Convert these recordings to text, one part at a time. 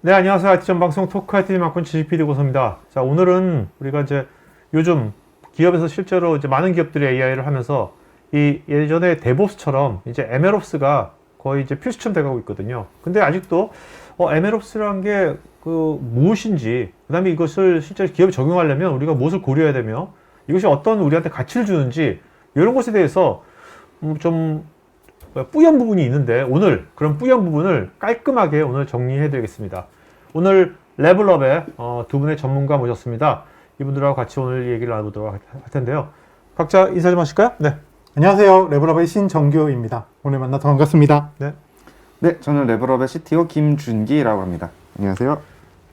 네, 안녕하세요. IT전 방송 토크 IT 만큼 지식 PD 고소입니다. 자, 오늘은 우리가 이제 요즘 기업에서 실제로 이제 많은 기업들이 AI를 하면서 이 예전에 데브옵스처럼 이제 MLOps가 거의 이제 필수처럼 돼가고 있거든요. 근데 아직도 MLOps라는 게 무엇인지, 그 다음에 이것을 실제 기업에 적용하려면 우리가 무엇을 고려해야 되며 이것이 어떤 우리한테 가치를 주는지 이런 것에 대해서 좀 뿌연 부분이 있는데 오늘 그런 뿌연 부분을 깔끔하게 오늘 정리해 드리겠습니다. 오늘 레벨업의 두 분의 전문가 모셨습니다. 이분들하고 같이 오늘 얘기를 나눠보도록 할 텐데요. 각자 인사 좀 하실까요? 네. 안녕하세요. 레벨업의 신정규입니다. 오늘 만나서 반갑습니다. 네, 저는 레벨업의 CTO 김준기라고 합니다. 안녕하세요.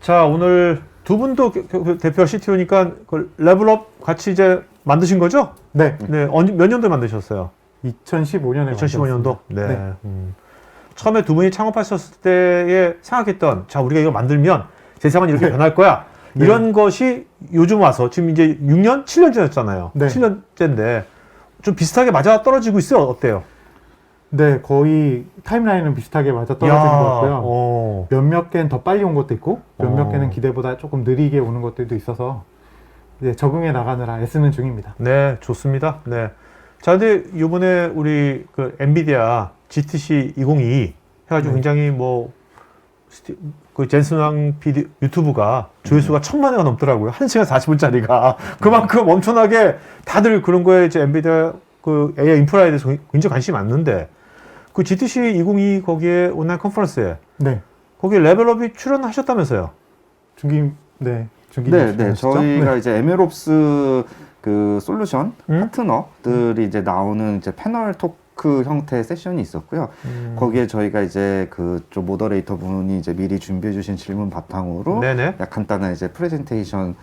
자, 오늘 두 분도 대표 CTO니까 그 레벨업 같이 이제 만드신 거죠? 네. 네. 몇 년도에 만드셨어요? 2015년에 2015년도? 네. 네. 처음에 두 분이 창업하셨을 때에 생각했던, 자, 우리가 이거 만들면 세상은 이렇게 변할 거야. 네. 이런 것이 요즘 와서 지금 이제 6년? 7년째였잖아요. 네. 7년째인데 좀 비슷하게 맞아 떨어지고 있어요. 어때요? 네, 거의 타임라인은 비슷하게 맞아 떨어지는 것 같고요. 몇몇 개는 더 빨리 온 것도 있고 몇몇 개는 기대보다 조금 느리게 오는 것들도 있어서 이제 적응해 나가느라 애쓰는 중입니다. 네, 좋습니다. 네. 자, 근데 이번에 우리 그 엔비디아 GTC 2022 해가지고 굉장히 그 젠슨왕 PD 유튜브가 조회수가 1000만회가 넘더라고요. 1시간 40분짜리가. 그만큼 엄청나게 다들 그런 거에 이제 엔비디아 그 AI 인프라에 대해서 굉장히 관심이 많는데 그 GTC 2022 거기에 온라인 컨퍼런스에 네. 거기에 레벨업이 출연하셨다면서요? 준기 네, 출연하시죠? 저희가 네. 이제 MLOps 그 솔루션 파트너들이 이제 나오는 이제 패널 토크 형태의 세션이 있었고요. 거기에 저희가 이제 그 좀 모더레이터 분이 이제 미리 준비해 주신 질문 바탕으로 네네. 간단한 이제 프레젠테이션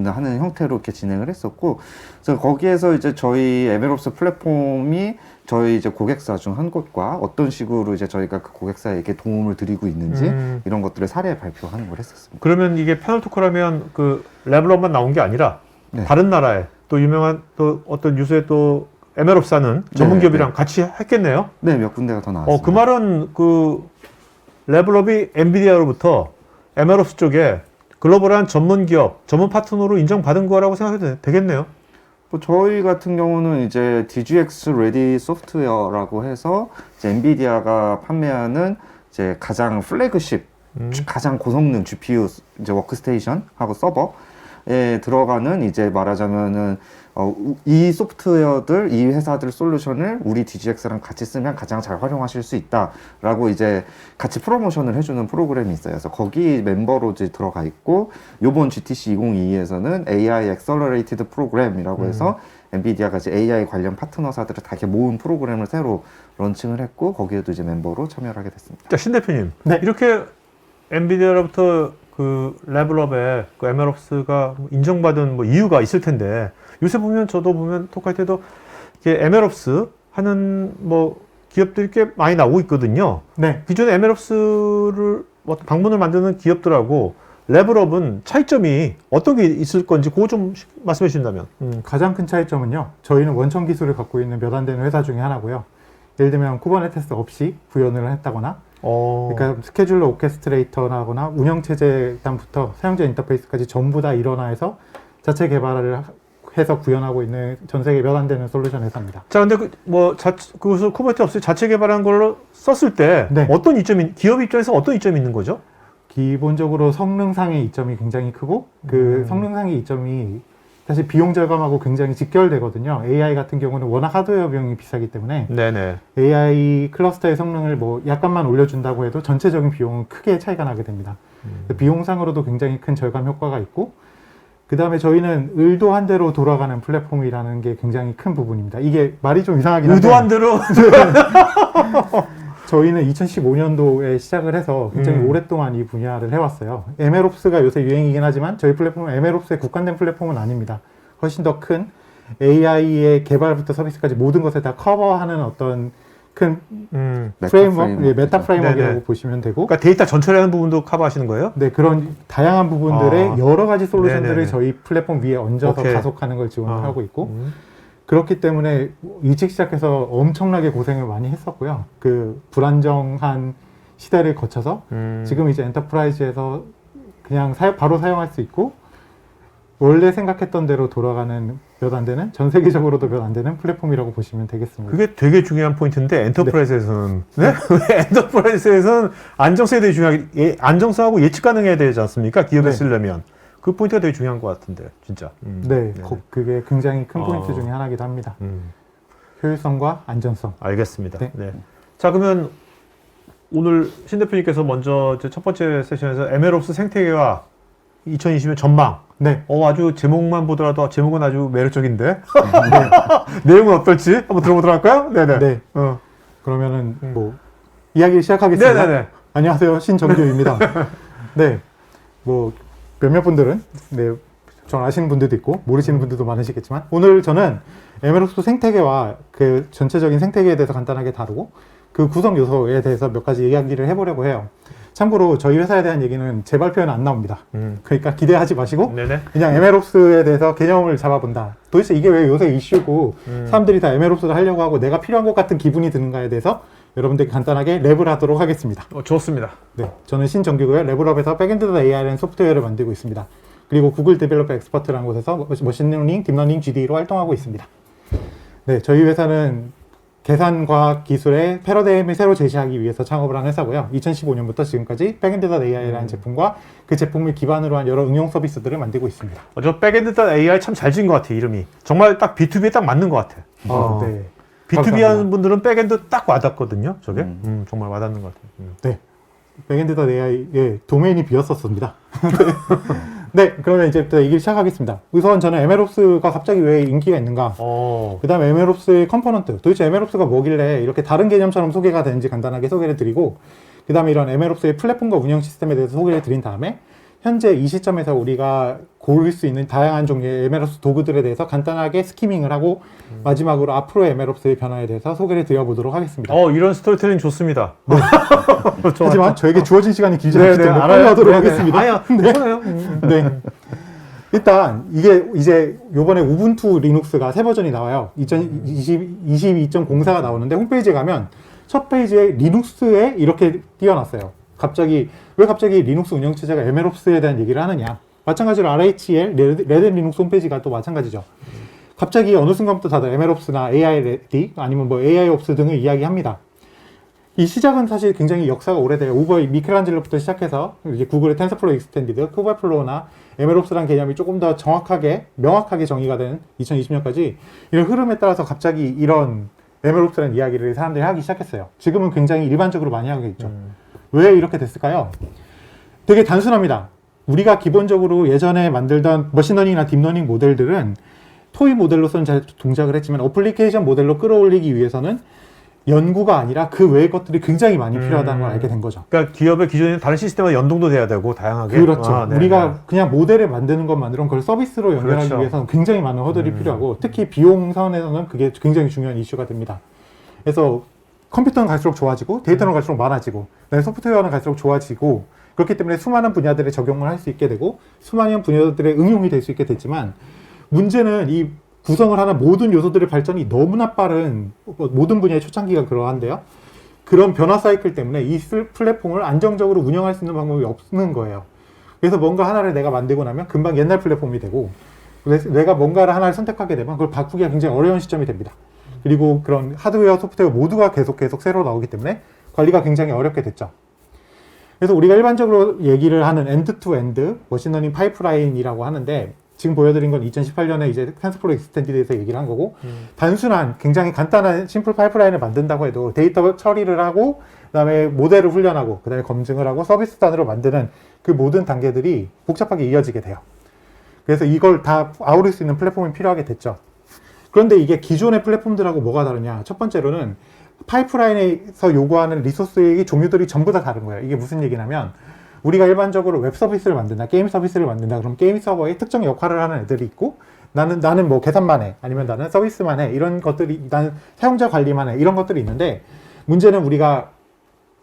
하는 형태로 이렇게 진행을 했었고, 그래서 거기에서 이제 저희 MLOps 플랫폼이 저희 이제 고객사 중 한 곳과 어떤 식으로 이제 저희가 그 고객사에게 도움을 드리고 있는지 이런 것들을 사례 발표하는 걸 했었습니다. 그러면 이게 패널 토크라면 그 레벨업만 나온 게 아니라 네. 다른 나라에 또 유명한 또 어떤 유수의 또 MLOps 하는 전문 기업이랑 같이 했겠네요. 네, 몇 군데가 더 나왔습니다. 그 말은 그 레벨업이 엔비디아로부터 MLOps 쪽에 글로벌한 전문 기업, 전문 파트너로 인정받은 거라고 생각해도 되겠네요. 저희 같은 경우는 이제 DGX Ready 소프트웨어라고 해서 이제 엔비디아가 판매하는 이제 가장 플래그십, 가장 고성능 GPU 이제 워크스테이션하고 서버에 들어가는 이제 말하자면은 이 소프트웨어들, 이 회사들 솔루션을 우리 DGX랑 같이 쓰면 가장 잘 활용하실 수 있다라고 이제 같이 프로모션을 해주는 프로그램이 있어요. 그래서 거기 멤버로 이제 들어가 있고, 요번 GTC 2022에서는 AI Accelerated 프로그램이라고 해서 엔비디아가 이제 AI 관련 파트너사들을 다 이렇게 모은 프로그램을 새로 런칭을 했고, 거기에도 이제 멤버로 참여를 하게 됐습니다. 자, 신 대표님. 네. 이렇게 엔비디아로부터 그 레벨업에 그 MLOps가 인정받은 이유가 있을 텐데, 요새 보면 저도 보면 톡할 때도 이게 MLOps 하는 기업들이 꽤 많이 나오고 있거든요. 네. 기존에 MLOps를 방문을 만드는 기업들하고 레벨업은 차이점이 어떤 게 있을 건지 그거 좀 말씀해 주신다면. 가장 큰 차이점은요. 저희는 원천 기술을 갖고 있는 몇 안 되는 회사 중에 하나고요. 예를 들면 쿠버네티스 없이 구현을 했다거나, 그러니까 스케줄러 오케스트레이터나 운영체제 일단부터 사용자 인터페이스까지 전부 다 일어나서 자체 개발을 해서 구현하고 있는 전 세계 몇 안 되는 솔루션 회사입니다. 자, 근데 그것을 쿠버네티스 없이 자체 개발한 걸로 썼을 때 네. 어떤 이점이, 기업 입장에서 어떤 이점이 있는 거죠? 기본적으로 성능상의 이점이 굉장히 크고, 그 성능상의 이점이 사실 비용 절감하고 굉장히 직결되거든요. AI 같은 경우는 워낙 하드웨어 비용이 비싸기 때문에 네네. AI 클러스터의 성능을 약간만 올려준다고 해도 전체적인 비용은 크게 차이가 나게 됩니다. 비용상으로도 굉장히 큰 절감 효과가 있고, 그 다음에 저희는 의도한 대로 돌아가는 플랫폼이라는 게 굉장히 큰 부분입니다. 이게 말이 좀 이상하긴 한데 의도한 대로? 저희는 2015년도에 시작을 해서 굉장히 오랫동안 이 분야를 해왔어요. MLOps가 요새 유행이긴 하지만 저희 플랫폼은 MLOps에 국한된 플랫폼은 아닙니다. 훨씬 더 큰 AI의 개발부터 서비스까지 모든 것을 다 커버하는 어떤 큰 프레임워크, 메타 프레임워크라고 네네. 보시면 되고, 그러니까 데이터 전처리하는 부분도 커버하시는 거예요? 네, 그런 다양한 부분들의 여러 가지 솔루션들을 네네네. 저희 플랫폼 위에 얹어서 오케이. 가속하는 걸 지원을 하고 있고, 그렇기 때문에 일찍 시작해서 엄청나게 고생을 많이 했었고요. 그 불안정한 시대를 거쳐서 지금 이제 엔터프라이즈에서 그냥 바로 사용할 수 있고 원래 생각했던 대로 돌아가는 몇 안 되는, 전 세계적으로도 몇 안 되는 플랫폼이라고 보시면 되겠습니다. 그게 되게 중요한 포인트인데 엔터프라이즈에서는 네? 왜 엔터프라이즈에서는 안정성이 되게 중요하게 안정성하고 예측 가능해야 되지 않습니까? 기업에 네. 쓰려면 그 포인트가 되게 중요한 것 같은데 진짜. 네, 그게 굉장히 큰 포인트 어. 중에 하나이기도 합니다. 효율성과 안전성. 알겠습니다. 네. 네. 자 그러면 오늘 신 대표님께서 먼저 이제 첫 번째 세션에서 MLOps 생태계와 2020년 전망. 네, 아주 제목만 보더라도 제목은 아주 매력적인데 내용은 어떨지 한번 들어보도록 할까요? 네네. 네. 어. 그러면은 뭐 이야기를 시작하겠습니다. 네네네. 안녕하세요, 신정규입니다. 네, 뭐 몇몇 분들은 네, 전 아시는 분들도 있고 모르시는 분들도 많으시겠지만 오늘 저는 MLOps 생태계와 그 전체적인 생태계에 대해서 간단하게 다루고 그 구성 요소에 대해서 몇 가지 이야기를 해보려고 해요. 참고로 저희 회사에 대한 얘기는 제 발표에는 안 나옵니다. 그러니까 기대하지 마시고 네네. 그냥 MLOps에 대해서 개념을 잡아본다. 도대체 이게 왜 요새 이슈고 사람들이 다 MLOps를 하려고 하고 내가 필요한 것 같은 기분이 드는가에 대해서 여러분들께 간단하게 랩을 하도록 하겠습니다. 좋습니다. 네, 저는 신정규고요. 레벨업에서 백엔드.AI라는 소프트웨어를 만들고 있습니다. 그리고 구글 데벨로퍼 엑스퍼트라는 곳에서 머신러닝, 딥러닝 GD로 활동하고 있습니다. 네, 저희 회사는 계산과학 기술의 패러다임을 새로 제시하기 위해서 창업을 한 회사고요. 2015년부터 지금까지 백엔드.AI라는 제품과 그 제품을 기반으로 한 여러 응용 서비스들을 만들고 있습니다. 저 백엔드.AI 참 잘 지은 것 같아 이름이. 정말 딱 B2B에 딱 맞는 것 같아. 네. B2B 감사합니다. 하는 분들은 백엔드 딱 와닿거든요. 저게 정말 와닿는 것 같아요. 네. 백엔드.AI의 도메인이 비었었습니다. 네, 그러면 이제부터 얘기를 시작하겠습니다. 우선 저는 MLOps가 갑자기 왜 인기가 있는가? 그 다음에 MLOps의 컴포넌트, 도대체 MLOps가 뭐길래 이렇게 다른 개념처럼 소개가 되는지 간단하게 소개를 드리고, 그 다음에 이런 MLOps의 플랫폼과 운영 시스템에 대해서 소개를 드린 다음에 현재 이 시점에서 우리가 고를 수 있는 다양한 종류의 MLOps 도구들에 대해서 간단하게 스키밍을 하고 마지막으로 앞으로의 MLOps의 변화에 대해서 소개를 드려보도록 하겠습니다. 이런 스토리텔링 좋습니다. 하지만 저에게 주어진 시간이 길지 네, 않기 때문에 빨리 하도록 하겠습니다. 아야, 괜찮아요. 네. 일단 이게 이제 요번에 우분투 리눅스가 새 버전이 나와요. 22.04가 나오는데 홈페이지에 가면 첫 페이지에 리눅스에 이렇게 띄워놨어요. 왜 갑자기 리눅스 운영체제가 MLOps에 대한 얘기를 하느냐. 마찬가지로 RHEL, 레드 리눅스 홈페이지가 또 마찬가지죠. 갑자기 어느 순간부터 다들 MLOps나 AI Ready 아니면 뭐 AIOps 등을 이야기합니다. 이 시작은 사실 굉장히 역사가 오래돼요. 우버 미켈란젤로부터 시작해서 이제 구글의 텐서플로우 익스텐디드, 쿠버플로우나 MLOps라는 개념이 조금 더 명확하게 정의가 된 2020년까지 이런 흐름에 따라서 갑자기 이런 MLOps라는 이야기를 사람들이 하기 시작했어요. 지금은 굉장히 일반적으로 많이 하고 있죠. 왜 이렇게 됐을까요? 되게 단순합니다. 우리가 기본적으로 예전에 만들던 머신러닝이나 딥러닝 모델들은 토이 모델로서는 잘 동작을 했지만 어플리케이션 모델로 끌어올리기 위해서는 연구가 아니라 그 외의 것들이 굉장히 많이 필요하다는 걸 알게 된 거죠. 그러니까 기업의 기존에 다른 시스템과 연동도 돼야 되고 다양하게. 그렇죠. 네, 우리가 네. 그냥 모델을 만드는 것만으로는 그걸 서비스로 연결하기 그렇죠. 위해서는 굉장히 많은 허들이 필요하고 특히 비용 선에서는 그게 굉장히 중요한 이슈가 됩니다. 그래서 컴퓨터는 갈수록 좋아지고 데이터는 갈수록 많아지고 소프트웨어는 갈수록 좋아지고 그렇기 때문에 수많은 분야들에 적용을 할 수 있게 되고 수많은 분야들의 응용이 될 수 있게 됐지만 문제는 이 구성을 하는 모든 요소들의 발전이 너무나 빠른 모든 분야의 초창기가 그러한데요. 그런 변화 사이클 때문에 이 플랫폼을 안정적으로 운영할 수 있는 방법이 없는 거예요. 그래서 뭔가 하나를 내가 만들고 나면 금방 옛날 플랫폼이 되고 그래서 내가 뭔가를 하나를 선택하게 되면 그걸 바꾸기가 굉장히 어려운 시점이 됩니다. 그리고 그런 하드웨어, 소프트웨어 모두가 계속 새로 나오기 때문에 관리가 굉장히 어렵게 됐죠. 그래서 우리가 일반적으로 얘기를 하는 엔드-투-엔드 머신러닝 파이프라인이라고 하는데 지금 보여드린 건 2018년에 이제 텐서플로우 익스텐디드에서 얘기를 한 거고 단순한 굉장히 간단한 심플 파이프라인을 만든다고 해도 데이터 처리를 하고 그다음에 모델을 훈련하고 그다음에 검증을 하고 서비스 단으로 만드는 그 모든 단계들이 복잡하게 이어지게 돼요. 그래서 이걸 다 아우를 수 있는 플랫폼이 필요하게 됐죠. 그런데 이게 기존의 플랫폼들하고 뭐가 다르냐? 첫 번째로는 파이프라인에서 요구하는 리소스의 종류들이 전부 다 다른 거예요. 이게 무슨 얘기냐면 우리가 일반적으로 웹 서비스를 만든다, 게임 서비스를 만든다. 그럼 게임 서버에 특정 역할을 하는 애들이 있고 나는 뭐 계산만 해, 아니면 나는 서비스만 해. 이런 것들이 나는 사용자 관리만 해. 이런 것들이 있는데 문제는 우리가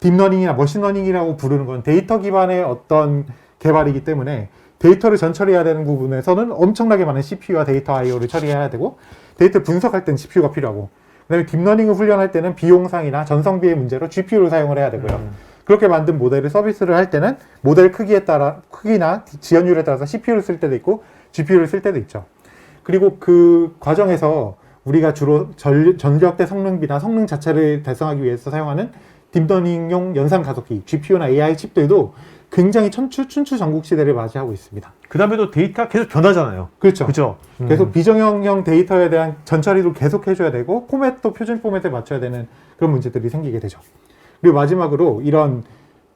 딥러닝이나 머신러닝이라고 부르는 건 데이터 기반의 어떤 개발이기 때문에 데이터를 전처리해야 되는 부분에서는 엄청나게 많은 CPU와 데이터 I/O를 처리해야 되고 데이터 분석할 때는 GPU가 필요하고, 그다음에 딥러닝을 훈련할 때는 비용상이나 전성비의 문제로 GPU를 사용을 해야 되고요. 그렇게 만든 모델을 서비스를 할 때는 모델 크기나 지연율에 따라서 CPU를 쓸 때도 있고 GPU를 쓸 때도 있죠. 그리고 그 과정에서 우리가 주로 전력대 성능비나 성능 자체를 달성하기 위해서 사용하는 딥러닝용 연산 가속기, GPU나 AI 칩들도 굉장히 춘추전국 시대를 맞이하고 있습니다. 그 다음에도 데이터 계속 변하잖아요. 그렇죠. 그죠? 계속 비정형형 데이터에 대한 전처리도 계속 해줘야 되고 포맷도 표준 포맷에 맞춰야 되는 그런 문제들이 생기게 되죠. 그리고 마지막으로 이런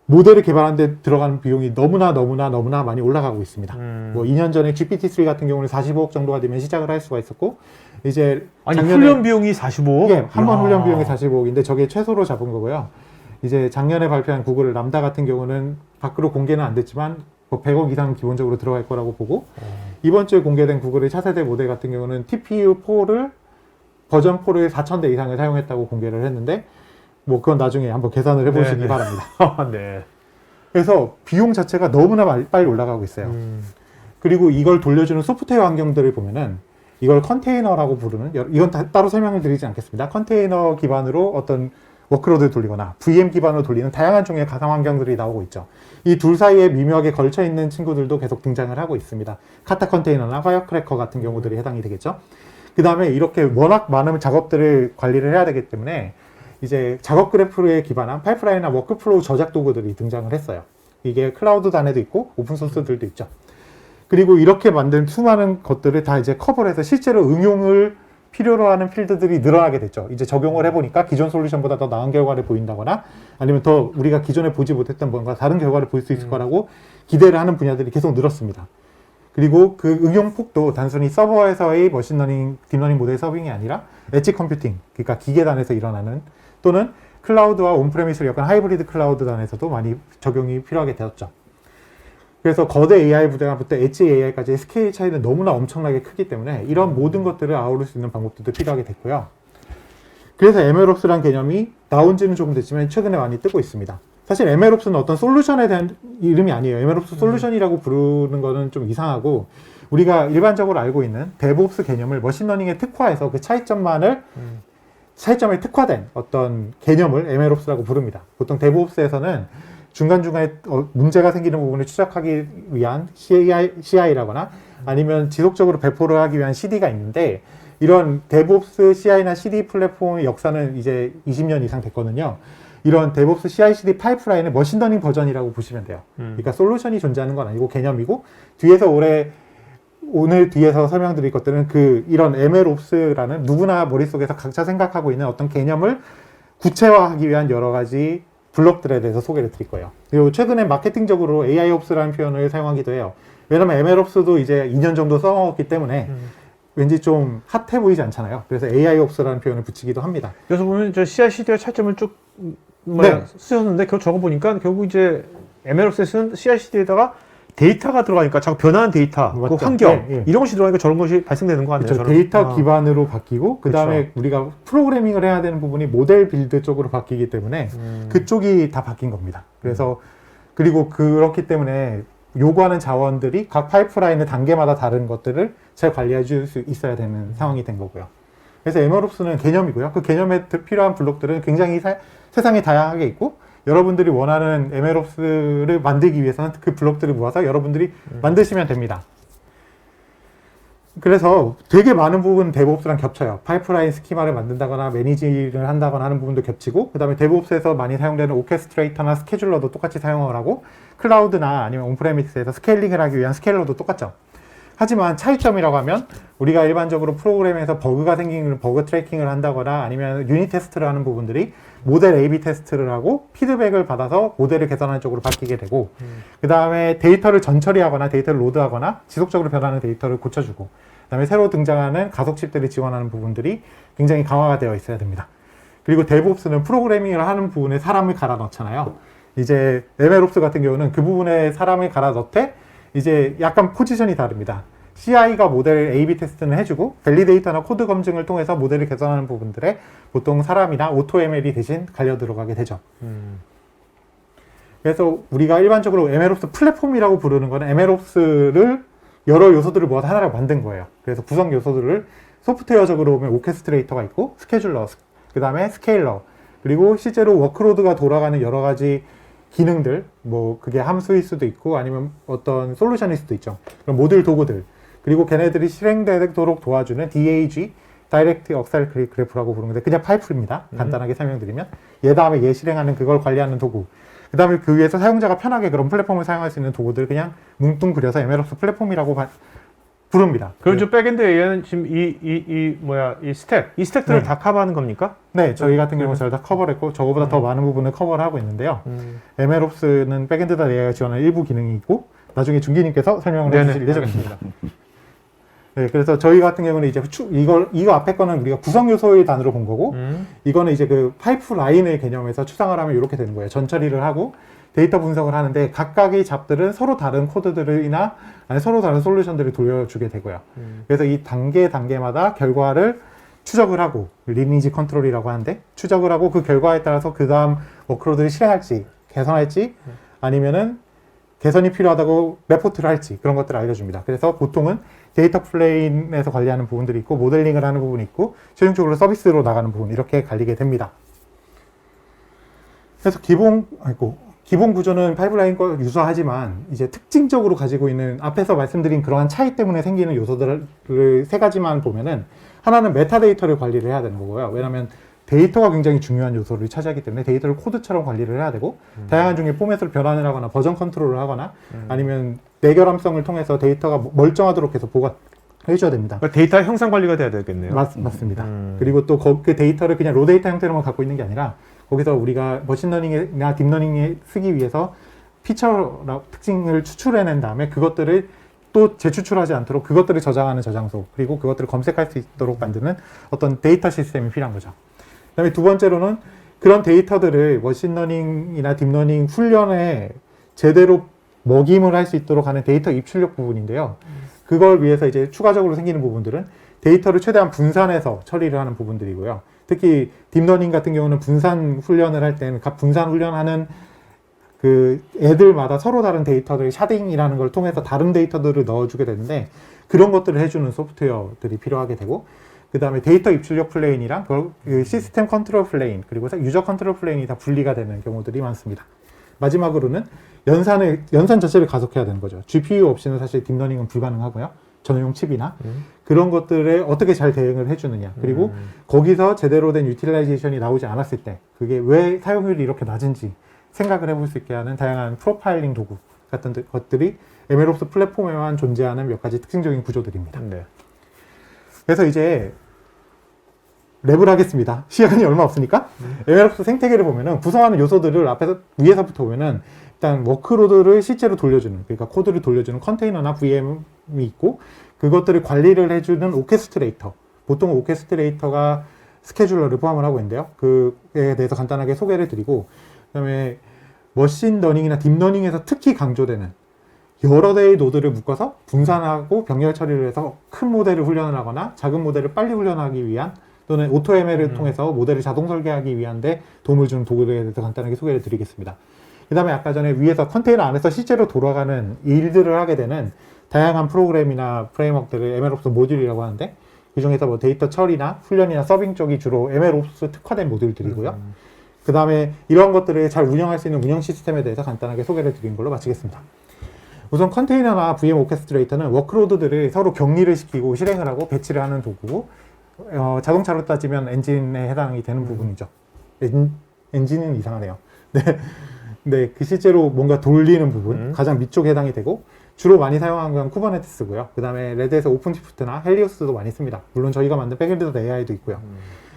모델을 개발하는 데 들어가는 비용이 너무나 많이 올라가고 있습니다. 뭐 2년 전에 GPT-3 같은 경우는 45억 정도가 되면 시작을 할 수가 있었고, 이제 아니 훈련 비용이 45억? 예, 한 번 훈련 비용이 45억인데 저게 최소로 잡은 거고요. 이제 작년에 발표한 구글 람다 같은 경우는 밖으로 공개는 안 됐지만 뭐 100억 이상 기본적으로 들어갈 거라고 보고, 이번 주에 공개된 구글의 차세대 모델 같은 경우는 TPU4를 버전 4를 4,000대 이상을 사용했다고 공개를 했는데, 뭐 그건 나중에 한번 계산을 해보시기 네네. 바랍니다. 네. 그래서 비용 자체가 너무나 빨리 올라가고 있어요. 그리고 이걸 돌려주는 소프트웨어 환경들을 보면은 이걸 컨테이너라고 부르는, 이건 따로 설명을 드리지 않겠습니다. 컨테이너 기반으로 어떤 워크로드를 돌리거나 VM 기반으로 돌리는 다양한 종류의 가상 환경들이 나오고 있죠. 이 둘 사이에 미묘하게 걸쳐 있는 친구들도 계속 등장을 하고 있습니다. 카타 컨테이너나 파이어크래커 같은 경우들이 해당이 되겠죠. 그 다음에 이렇게 워낙 많은 작업들을 관리를 해야 되기 때문에 이제 작업 그래프에 기반한 파이프라인이나 워크플로우 저작 도구들이 등장을 했어요. 이게 클라우드 단에도 있고 오픈소스들도 있죠. 그리고 이렇게 만든 수많은 것들을 다 이제 커버를 해서 실제로 응용을 필요로 하는 필드들이 늘어나게 됐죠. 이제 적용을 해보니까 기존 솔루션보다 더 나은 결과를 보인다거나 아니면 더 우리가 기존에 보지 못했던 뭔가 다른 결과를 볼 수 있을 거라고 기대를 하는 분야들이 계속 늘었습니다. 그리고 그 응용 폭도 단순히 서버에서의 머신러닝, 딥러닝 모델 서빙이 아니라 엣지 컴퓨팅, 그러니까 기계단에서 일어나는, 또는 클라우드와 온프레미스를 엮은 하이브리드 클라우드 단에서도 많이 적용이 필요하게 되었죠. 그래서 거대 AI 부대가부터 엣지 AI까지의 스케일 차이는 너무나 엄청나게 크기 때문에 이런 모든 것들을 아우를 수 있는 방법들도 필요하게 됐고요. 그래서 MLOps라는 개념이 나온 지는 조금 됐지만 최근에 많이 뜨고 있습니다. 사실 MLOps는 어떤 솔루션에 대한 이름이 아니에요. MLOps 솔루션이라고 부르는 거는 좀 이상하고, 우리가 일반적으로 알고 있는 DevOps 개념을 머신러닝에 특화해서 그 차이점에 특화된 어떤 개념을 MLOps라고 부릅니다. 보통 DevOps에서는 중간중간에 문제가 생기는 부분을 추적하기 위한 CI라거나 아니면 지속적으로 배포를 하기 위한 CD가 있는데, 이런 DevOps CI나 CD 플랫폼의 역사는 이제 20년 이상 됐거든요. 이런 DevOps CI/CD 파이프라인의 머신러닝 버전이라고 보시면 돼요. 그러니까 솔루션이 존재하는 건 아니고 개념이고, 뒤에서 오늘 뒤에서 설명드릴 것들은 이런 MLOps라는 누구나 머릿속에서 각자 생각하고 있는 어떤 개념을 구체화하기 위한 여러 가지 블록들에 대해서 소개를 드릴 거예요. 그리고 최근에 마케팅적으로 AIOps라는 표현을 사용하기도 해요. 왜냐면 MLOps도 이제 2년 정도 써먹었기 때문에 왠지 좀 핫해 보이지 않잖아요. 그래서 AIOps라는 표현을 붙이기도 합니다. 그래서 보면 저 CI/CD의 차점을 쭉 네. 쓰셨는데 그거 적어보니까 결국 이제 MLOps에 쓰는 CI/CD에다가 데이터가 들어가니까 자꾸 변하는 데이터, 그 맞죠. 환경, 네, 네. 이런 것이 들어가니까 저런 것이 발생되는 거 같네요. 그렇죠. 데이터 기반으로 바뀌고, 그 다음에 우리가 프로그래밍을 해야 되는 부분이 모델 빌드 쪽으로 바뀌기 때문에 그쪽이 다 바뀐 겁니다. 그래서 그리고 그렇기 때문에 요구하는 자원들이 각 파이프라인의 단계마다 다른 것들을 잘 관리해 줄 수 있어야 되는 상황이 된 거고요. 그래서 MLOps는 개념이고요. 그 개념에 필요한 블록들은 굉장히 세상에 다양하게 있고, 여러분들이 원하는 MLOps를 만들기 위해서는 그 블록들을 모아서 여러분들이 만드시면 됩니다. 그래서 되게 많은 부분 DevOps랑 겹쳐요. 파이프라인 스키마를 만든다거나 매니지를 한다거나 하는 부분도 겹치고, 그 다음에 DevOps에서 많이 사용되는 오케스트레이터나 스케줄러도 똑같이 사용을 하고, 클라우드나 아니면 온프레미스에서 스케일링을 하기 위한 스케일러도 똑같죠. 하지만 차이점이라고 하면, 우리가 일반적으로 프로그램에서 버그가 생기는 버그 트래킹을 한다거나 아니면 유닛 테스트를 하는 부분들이 모델 A/B 테스트를 하고 피드백을 받아서 모델을 개선하는 쪽으로 바뀌게 되고, 그 다음에 데이터를 전처리하거나 데이터를 로드하거나 지속적으로 변하는 데이터를 고쳐주고, 그 다음에 새로 등장하는 가속칩들을 지원하는 부분들이 굉장히 강화가 되어 있어야 됩니다. 그리고 DevOps는 프로그래밍을 하는 부분에 사람을 갈아 넣잖아요. 이제 MLOps 같은 경우는 그 부분에 사람을 갈아 넣되 이제 약간 포지션이 다릅니다. CI가 모델 A/B 테스트는 해주고, 밸리데이터나 코드 검증을 통해서 모델을 개선하는 부분들에 보통 사람이나 AutoML이 대신 갈려 들어가게 되죠. 그래서 우리가 일반적으로 MLOps 플랫폼이라고 부르는 거는 MLOps를 여러 요소들을 모아서 하나를 만든 거예요. 그래서 구성 요소들을 소프트웨어적으로 보면 오케스트레이터가 있고 스케줄러, 그 다음에 스케일러, 그리고 실제로 워크로드가 돌아가는 여러 가지 기능들, 뭐 그게 함수일 수도 있고 아니면 어떤 솔루션일 수도 있죠. 그런 모듈 도구들, 그리고 걔네들이 실행되도록 도와주는 DAG, 다이렉트 억셀러레이트 그래프라고 부르는데 그냥 파이프입니다. 간단하게 설명드리면 얘 다음에 얘 실행하는 그걸 관리하는 도구, 그 다음에 그 위에서 사용자가 편하게 그런 플랫폼을 사용할 수 있는 도구들 그냥 뭉뚱그려서 MLOps 플랫폼이라고 부릅니다. 그럼 저 백엔드 AI는 지금 이 스택들을 네. 다 커버하는 겁니까? 네, 저희 같은 경우는 저희 다 커버했고 저거보다 더 많은 부분을 커버를 하고 있는데요. MLOps는 백엔드.ai가 지원하는 일부 기능이 있고 나중에 중기님께서 설명을 해주실 예정입니다. 네, 그래서 저희 같은 경우는 이제 이거 앞에 거는 우리가 구성 요소의 단으로 본 거고, 이거는 이제 그 파이프라인의 개념에서 추상을 하면 이렇게 되는 거예요. 전 처리를 하고 데이터 분석을 하는데 각각의 잡들은 서로 다른 코드들이나 아니 서로 다른 솔루션들을 돌려주게 되고요. 그래서 이 단계마다 결과를 추적을 하고 리니지 컨트롤이라고 하는데 추적을 하고 그 결과에 따라서 그 다음 워크로드를 실행할지 개선할지 아니면은 개선이 필요하다고 레포트를 할지 그런 것들을 알려줍니다. 그래서 보통은 데이터 플레인에서 관리하는 부분들이 있고 모델링을 하는 부분이 있고 최종적으로 서비스로 나가는 부분 이렇게 갈리게 됩니다. 그래서 기본 구조는 파이프라인과 유사하지만 이제 특징적으로 가지고 있는 앞에서 말씀드린 그러한 차이 때문에 생기는 요소들을 세 가지만 보면은 하나는 메타데이터를 관리를 해야 되는 거고요. 왜냐하면 데이터가 굉장히 중요한 요소를 차지하기 때문에 데이터를 코드처럼 관리를 해야 되고 다양한 종류의 포맷으로 변환을 하거나 버전 컨트롤을 하거나 아니면 내결함성을 통해서 데이터가 멀쩡하도록 해서 보관해줘야 됩니다. 그러니까 데이터 형상 관리가 돼야 되겠네요. 맞습니다. 그리고 또 그 데이터를 그냥 로 데이터 형태로만 갖고 있는 게 아니라 거기서 우리가 머신러닝이나 딥러닝에 쓰기 위해서 피처 특징을 추출해낸 다음에 그것들을 또 재추출하지 않도록 그것들을 저장하는 저장소 그리고 그것들을 검색할 수 있도록 만드는 어떤 데이터 시스템이 필요한 거죠. 그 다음에 두 번째로는 그런 데이터들을 머신러닝이나 딥러닝 훈련에 제대로 먹임을 할 수 있도록 하는 데이터 입출력 부분인데요. 그걸 위해서 이제 추가적으로 생기는 부분들은 데이터를 최대한 분산해서 처리를 하는 부분들이고요. 특히 딥러닝 같은 경우는 분산 훈련을 할 때는 각 분산 훈련하는 그 애들마다 서로 다른 데이터들이 샤딩이라는 걸 통해서 다른 데이터들을 넣어주게 되는데 그런 것들을 해주는 소프트웨어들이 필요하게 되고 그 다음에 데이터 입출력 플레인이랑 그 시스템 컨트롤 플레인 그리고 유저 컨트롤 플레인이 다 분리가 되는 경우들이 많습니다. 마지막으로는 연산 자체를 가속해야 되는 거죠. GPU 없이는 사실 딥러닝은 불가능하고요. 전용 칩이나 그런 것들에 어떻게 잘 대응을 해주느냐 그리고 거기서 제대로 된 유틸라이제이션이 나오지 않았을 때 그게 왜 사용률이 이렇게 낮은지 생각을 해볼 수 있게 하는 다양한 프로파일링 도구 같은 것들이 MLOps 플랫폼에만 존재하는 몇 가지 특징적인 구조들입니다. 네. 그래서 이제 랩을 하겠습니다. 시간이 얼마 없으니까. MLOps 생태계를 보면은 구성하는 요소들을 위에서부터 보면은 일단 워크로드를 실제로 돌려주는 그러니까 코드를 돌려주는 컨테이너나 VM이 있고 그것들을 관리를 해주는 오케스트레이터 보통 오케스트레이터가 스케줄러를 포함을 하고 있는데요. 그에 대해서 간단하게 소개를 드리고 그다음에 머신러닝이나 딥러닝에서 특히 강조되는 여러 대의 노드를 묶어서 분산하고 병렬 처리를 해서 큰 모델을 훈련을 하거나 작은 모델을 빨리 훈련하기 위한 또는 AutoML을 통해서 모델을 자동 설계하기 위한 데 도움을 주는 도구에 대해서 간단하게 소개를 드리겠습니다. 그 다음에 아까 전에 위에서 컨테이너 안에서 실제로 돌아가는 일들을 하게 되는 다양한 프로그램이나 프레임워크들을 MLOps 모듈이라고 하는데 그 중에서 뭐 데이터 처리나 훈련이나 서빙 쪽이 주로 MLOps 특화된 모듈들이고요. 그 다음에 이러한 것들을 잘 운영할 수 있는 운영 시스템에 대해서 간단하게 소개를 드린 걸로 마치겠습니다. 우선 컨테이너나 VM 오케스트레이터는 워크로드들을 서로 격리를 시키고 실행을 하고 배치를 하는 도구고 자동차로 따지면 엔진에 해당이 되는 부분이죠. 엔진은 이상하네요. 네, 그 실제로 뭔가 돌리는 부분 가장 밑쪽에 해당이 되고 주로 많이 사용하는 건 쿠버네티스고요. 그 다음에 레드에서 오픈시프트나 헬리오스도 많이 씁니다. 물론 저희가 만든 백엔드.ai도 있고요.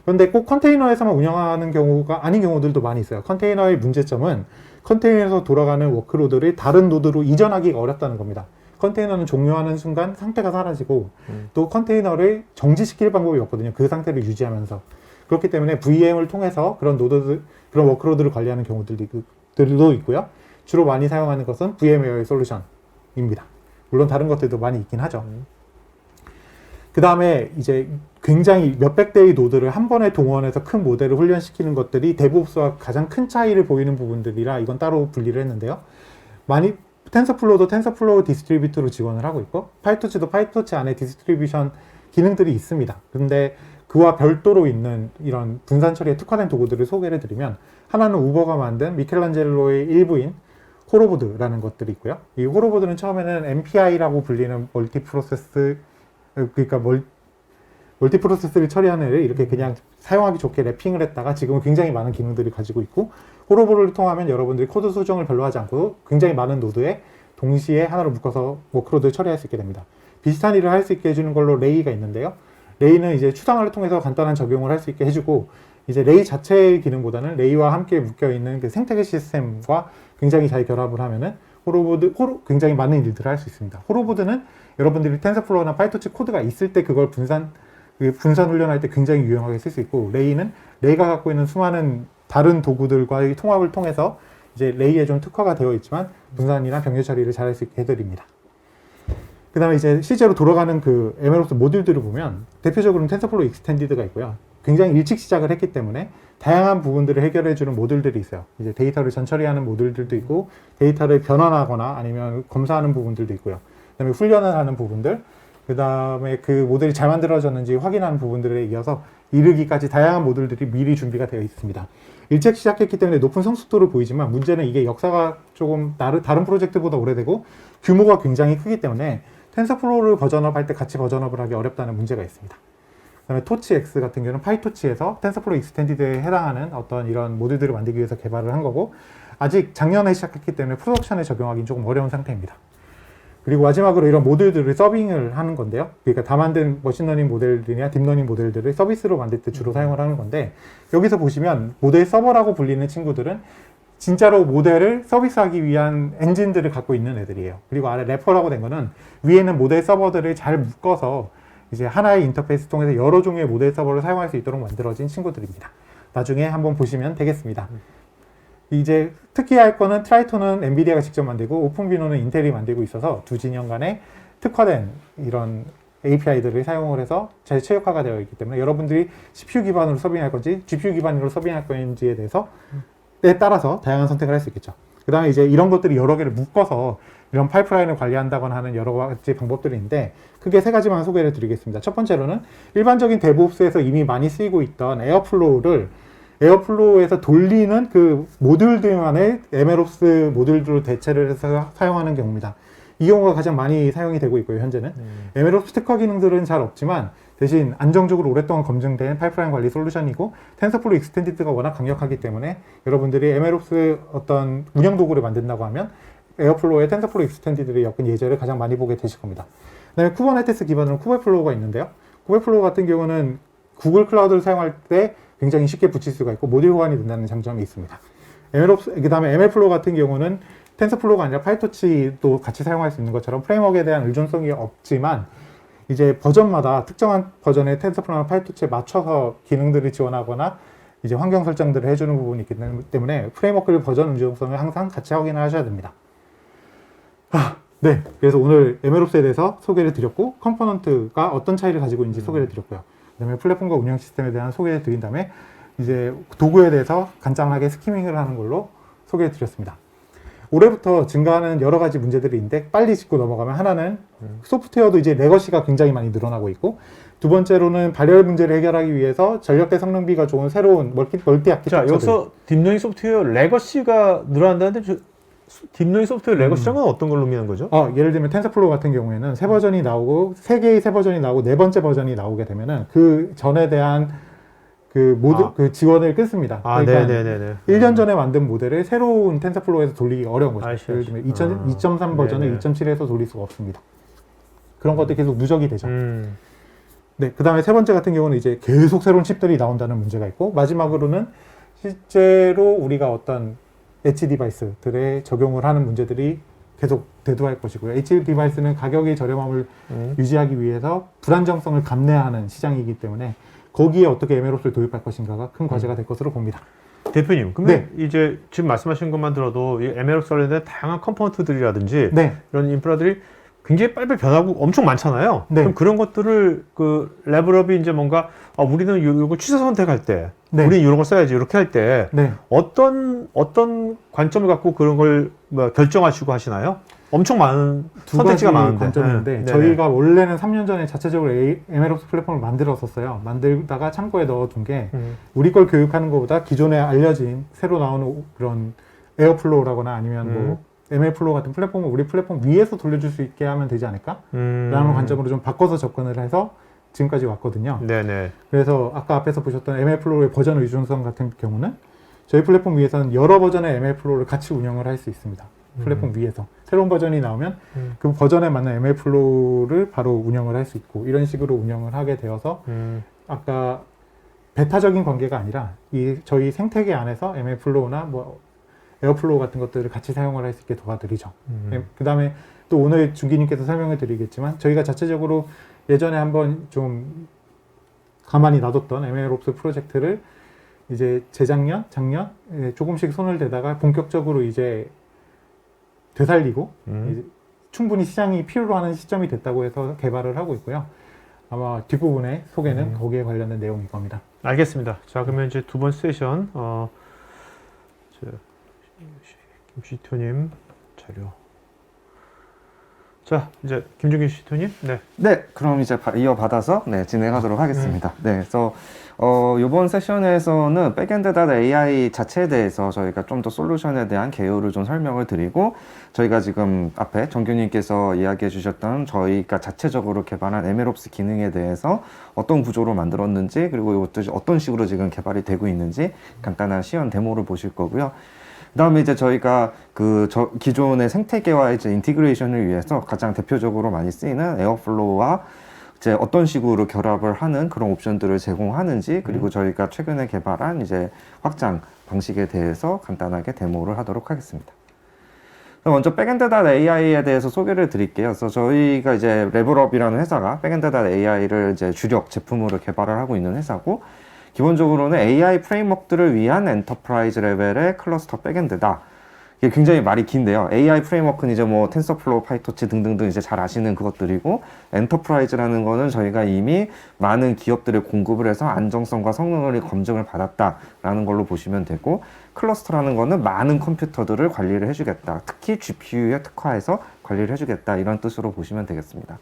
그런데 꼭 컨테이너에서만 운영하는 경우가 아닌 경우들도 많이 있어요. 컨테이너의 문제점은 컨테이너에서 돌아가는 워크로드를 다른 노드로 이전하기가 어렵다는 겁니다. 컨테이너는 종료하는 순간 상태가 사라지고 또 컨테이너를 정지시킬 방법이 없거든요. 그 상태를 유지하면서. 그렇기 때문에 VM을 통해서 그런 그런 워크로드를 관리하는 경우들도 있고요. 주로 많이 사용하는 것은 VM웨어의 솔루션입니다. 물론 다른 것들도 많이 있긴 하죠. 그 다음에 이제 굉장히 몇백 대의 노드를 한 번에 동원해서 큰 모델을 훈련시키는 것들이 데브옵스와 가장 큰 차이를 보이는 부분들이라 이건 따로 분리를 했는데요. 텐서플로우도 텐서플로우 디스트리뷰트로 지원을 하고 있고 파이토치도 파이토치 안에 디스트리뷰션 기능들이 있습니다. 근데 그와 별도로 있는 이런 분산 처리에 특화된 도구들을 소개를 드리면, 하나는 우버가 만든 미켈란젤로의 일부인 호로보드라는 것들이 있고요. 이 호로보드는 처음에는 MPI라고 불리는 멀티프로세스를 처리하는 애를 이렇게 그냥 사용하기 좋게 랩핑을 했다가 지금은 굉장히 많은 기능들을 가지고 있고, 호로보드를 통하면 여러분들이 코드 수정을 별로 하지 않고 굉장히 많은 노드에 동시에 하나로 묶어서 워크로드를 처리할 수 있게 됩니다. 비슷한 일을 할 수 있게 해주는 걸로 레이가 있는데요. 레이는 이제 추상화를 통해서 간단한 적용을 할 수 있게 해주고, 이제 레이 자체의 기능보다는 레이와 함께 묶여있는 그 생태계 시스템과 굉장히 잘 결합을 하면은 굉장히 많은 일들을 할 수 있습니다. 호로보드는 여러분들이 텐서플로우나 파이토치 코드가 있을 때 그걸 분산 훈련할 때 굉장히 유용하게 쓸 수 있고, 레이는 레이가 갖고 있는 수많은 다른 도구들과의 통합을 통해서 이제 레이에 좀 특화가 되어 있지만 분산이나 병렬 처리를 잘할 수 있게 해드립니다. 그 다음에 이제 실제로 돌아가는 그 MLOps 모듈들을 보면 대표적으로는 텐서플로우 익스텐디드가 있고요. 굉장히 일찍 시작을 했기 때문에 다양한 부분들을 해결해주는 모듈들이 있어요. 이제 데이터를 전처리하는 모듈들도 있고, 데이터를 변환하거나 아니면 검사하는 부분들도 있고요. 그 다음에 훈련을 하는 부분들, 그 다음에 그 모델이 잘 만들어졌는지 확인하는 부분들에 이어서 이르기까지 다양한 모듈들이 미리 준비가 되어 있습니다. 일찍 시작했기 때문에 높은 성숙도를 보이지만, 문제는 이게 역사가 조금 다른 프로젝트보다 오래되고 규모가 굉장히 크기 때문에 텐서플로우를 버전업 할 때 같이 버전업을 하기 어렵다는 문제가 있습니다. 그 다음에 토치X 같은 경우는 파이토치에서 텐서플로우 익스텐디드에 해당하는 어떤 이런 모듈들을 만들기 위해서 개발을 한 거고, 아직 작년에 시작했기 때문에 프로덕션에 적용하기는 조금 어려운 상태입니다. 그리고 마지막으로 이런 모듈들을 서빙을 하는 건데요. 그러니까 다 만든 머신러닝 모델들이나 딥러닝 모델들을 서비스로 만들 때 주로 사용을 하는 건데, 여기서 보시면 모델 서버라고 불리는 친구들은 진짜로 모델을 서비스하기 위한 엔진들을 갖고 있는 애들이에요. 그리고 아래 래퍼라고 된 거는 위에는 모델 서버들을 잘 묶어서 이제 하나의 인터페이스 통해서 여러 종류의 모델 서버를 사용할 수 있도록 만들어진 친구들입니다. 나중에 한번 보시면 되겠습니다. 이제 특히할 거는 트라이톤은 엔비디아가 직접 만들고 오픈비노는 인텔이 만들고 있어서 두 진영 간에 특화된 이런 API들을 사용을 해서 잘 최적화가 되어 있기 때문에 여러분들이 CPU 기반으로 서빙할 건지 GPU 기반으로 서빙할 건지에 대해서 따라서 다양한 선택을 할 수 있겠죠. 그 다음에 이제 이런 것들이 여러 개를 묶어서 이런 파이프라인을 관리한다거나 하는 여러 가지 방법들이 있는데, 크게 세 가지만 소개를 드리겠습니다. 첫 번째로는 일반적인 데브옵스에서 이미 많이 쓰이고 있던 에어플로우에서 돌리는 그 모듈들만의 MLOps 모듈들로 대체를 해서 사용하는 경우입니다. 이 경우가 가장 많이 사용이 되고 있고요, 현재는. MLOps 특화 기능들은 잘 없지만 대신 안정적으로 오랫동안 검증된 파이프라인 관리 솔루션이고, 텐서플로우 익스텐디드가 워낙 강력하기 때문에 여러분들이 MLOps 어떤 운영 도구를 만든다고 하면 에어플로우의 텐서플로우 익스텐디드를 엮은 예제를 가장 많이 보게 되실 겁니다. 그다음에 쿠버네티스 기반으로 쿠베플로우가 있는데요. 쿠베플로우 같은 경우는 구글 클라우드를 사용할 때 굉장히 쉽게 붙일 수가 있고 모듈 호환이 된다는 장점이 있습니다. 그 다음에 MLflow 같은 경우는 텐서플로우가 아니라 파이토치도 같이 사용할 수 있는 것처럼 프레임워크에 대한 의존성이 없지만, 이제 버전마다 특정한 버전의 텐서플로우나 파이토치에 맞춰서 기능들을 지원하거나 이제 환경 설정들을 해주는 부분이 있기 때문에 프레임워크를 버전 의존성을 항상 같이 확인을 하셔야 됩니다. 네, 그래서 오늘 MLOps에 대해서 소개를 드렸고, 컴포넌트가 어떤 차이를 가지고 있는지 소개를 드렸고요. 그 다음에 플랫폼과 운영 시스템에 대한 소개를 드린 다음에 이제 도구에 대해서 간단하게 스키밍을 하는 걸로 소개를 드렸습니다. 올해부터 증가하는 여러 가지 문제들이 있는데 빨리 짚고 넘어가면, 하나는 소프트웨어도 이제 레거시가 굉장히 많이 늘어나고 있고, 두 번째로는 발열 문제를 해결하기 위해서 전력대 성능비가 좋은 새로운 멀티 아키텍처들. 자, 여기서 딥러닝 소프트웨어 레거시가 늘어난다는데 딥러닝 소프트웨어 레거시란 건 어떤 걸로 의미하는 거죠? 예를 들면 텐서플로우 같은 경우에는 세 버전이 나오고, 세 개의 세 버전이 나오고 네 번째 버전이 나오게 되면은 그 전에 대한 그 지원을 끊습니다. 그러니까 네네네네. 1년 전에 만든 모델을 새로운 텐서플로우에서 돌리기가 어려운 거죠. 예를 들면 2.3 버전을 2.7에서 돌릴 수가 없습니다. 그런 것들이 계속 누적이 되죠. 네, 그 다음에 세 번째 같은 경우는 이제 계속 새로운 칩들이 나온다는 문제가 있고, 마지막으로는 실제로 우리가 어떤 엣지 디바이스들에 적용을 하는 문제들이 계속 대두할 것이고요. 엣지 디바이스는 가격의 저렴함을 유지하기 위해서 불안정성을 감내하는 시장이기 때문에 거기에 어떻게 MLOps를 도입할 것인가가 큰 과제가 될 것으로 봅니다. 대표님, 근데 이제 지금 말씀하신 것만 들어도 이 MLOps 관련된 다양한 컴포넌트들이라든지 이런 인프라들이 굉장히 빨리 변하고 엄청 많잖아요. 그럼 그런 것들을 그 레벨업이 이제 뭔가 우리는 이거 취사 선택할 때 우리는 이런 걸 써야지 이렇게 할 때 어떤 관점을 갖고 그런 걸 결정하시고 하시나요? 엄청 많은 두 선택지가 가지 많은데. 관점인데 네. 저희가 원래는 3년 전에 자체적으로 MLOps 플랫폼을 만들었었어요. 만들다가 창고에 넣어둔 게 우리 걸 교육하는 것보다 기존에 알려진 새로 나오는 그런 에어플로우라거나 아니면 뭐 ML플로우 같은 플랫폼을 우리 플랫폼 위에서 돌려줄 수 있게 하면 되지 않을까? 라는 관점으로 좀 바꿔서 접근을 해서 지금까지 왔거든요. 네네. 그래서 아까 앞에서 보셨던 ML플로우의 버전 의존성 같은 경우는 저희 플랫폼 위에서는 여러 버전의 ML플로우를 같이 운영을 할 수 있습니다. 플랫폼 위에서 새로운 버전이 나오면 그 버전에 맞는 ML플로우를 바로 운영을 할 수 있고 이런 식으로 운영을 하게 되어서 아까 베타적인 관계가 아니라 이 저희 생태계 안에서 ML플로우나 뭐 에어플로우 같은 것들을 같이 사용을 할 수 있게 도와드리죠. 그 다음에 또 오늘 준기님께서 설명을 드리겠지만 저희가 자체적으로 예전에 한번 좀 가만히 놔뒀던 MLOps 프로젝트를 이제 재작년, 작년 조금씩 손을 대다가 본격적으로 이제 되살리고 이제 충분히 시장이 필요로 하는 시점이 됐다고 해서 개발을 하고 있고요. 아마 뒷부분의 소개는 거기에 관련된 내용일 겁니다. 알겠습니다. 자, 그러면 이제 두 번 세션, 김시토님 자료. 자, 이제 김준기 시토님, 네. 네, 그럼 이제 이어받아서 네, 진행하도록 하겠습니다. 네, 그래서 이번 세션에서는 백엔드.ai 자체에 대해서 저희가 좀 더 솔루션에 대한 개요를 좀 설명을 드리고 저희가 지금 앞에 정규님께서 이야기해 주셨던 저희가 자체적으로 개발한 MLOps 기능에 대해서 어떤 구조로 만들었는지 그리고 이것도 어떤 식으로 지금 개발이 되고 있는지 간단한 시연 데모를 보실 거고요. 그 다음에 이제 저희가 기존의 생태계와 이제 인티그레이션을 위해서 가장 대표적으로 많이 쓰이는 에어플로우와 이제 어떤 식으로 결합을 하는 그런 옵션들을 제공하는지 그리고 저희가 최근에 개발한 이제 확장 방식에 대해서 간단하게 데모를 하도록 하겠습니다. 먼저 백엔드.ai에 대해서 소개를 드릴게요. 그래서 저희가 이제 레벨업이라는 회사가 백엔드.ai를 이제 주력 제품으로 개발을 하고 있는 회사고 기본적으로는 AI 프레임워크들을 위한 엔터프라이즈 레벨의 클러스터 백엔드다. 이게 굉장히 말이 긴데요. AI 프레임워크는 이제 뭐 텐서플로우, 파이토치 등등등 이제 잘 아시는 그것들이고 엔터프라이즈라는 거는 저희가 이미 많은 기업들에 공급을 해서 안정성과 성능을 검증을 받았다라는 걸로 보시면 되고 클러스터라는 거는 많은 컴퓨터들을 관리를 해주겠다. 특히 GPU에 특화해서 관리를 해주겠다. 이런 뜻으로 보시면 되겠습니다.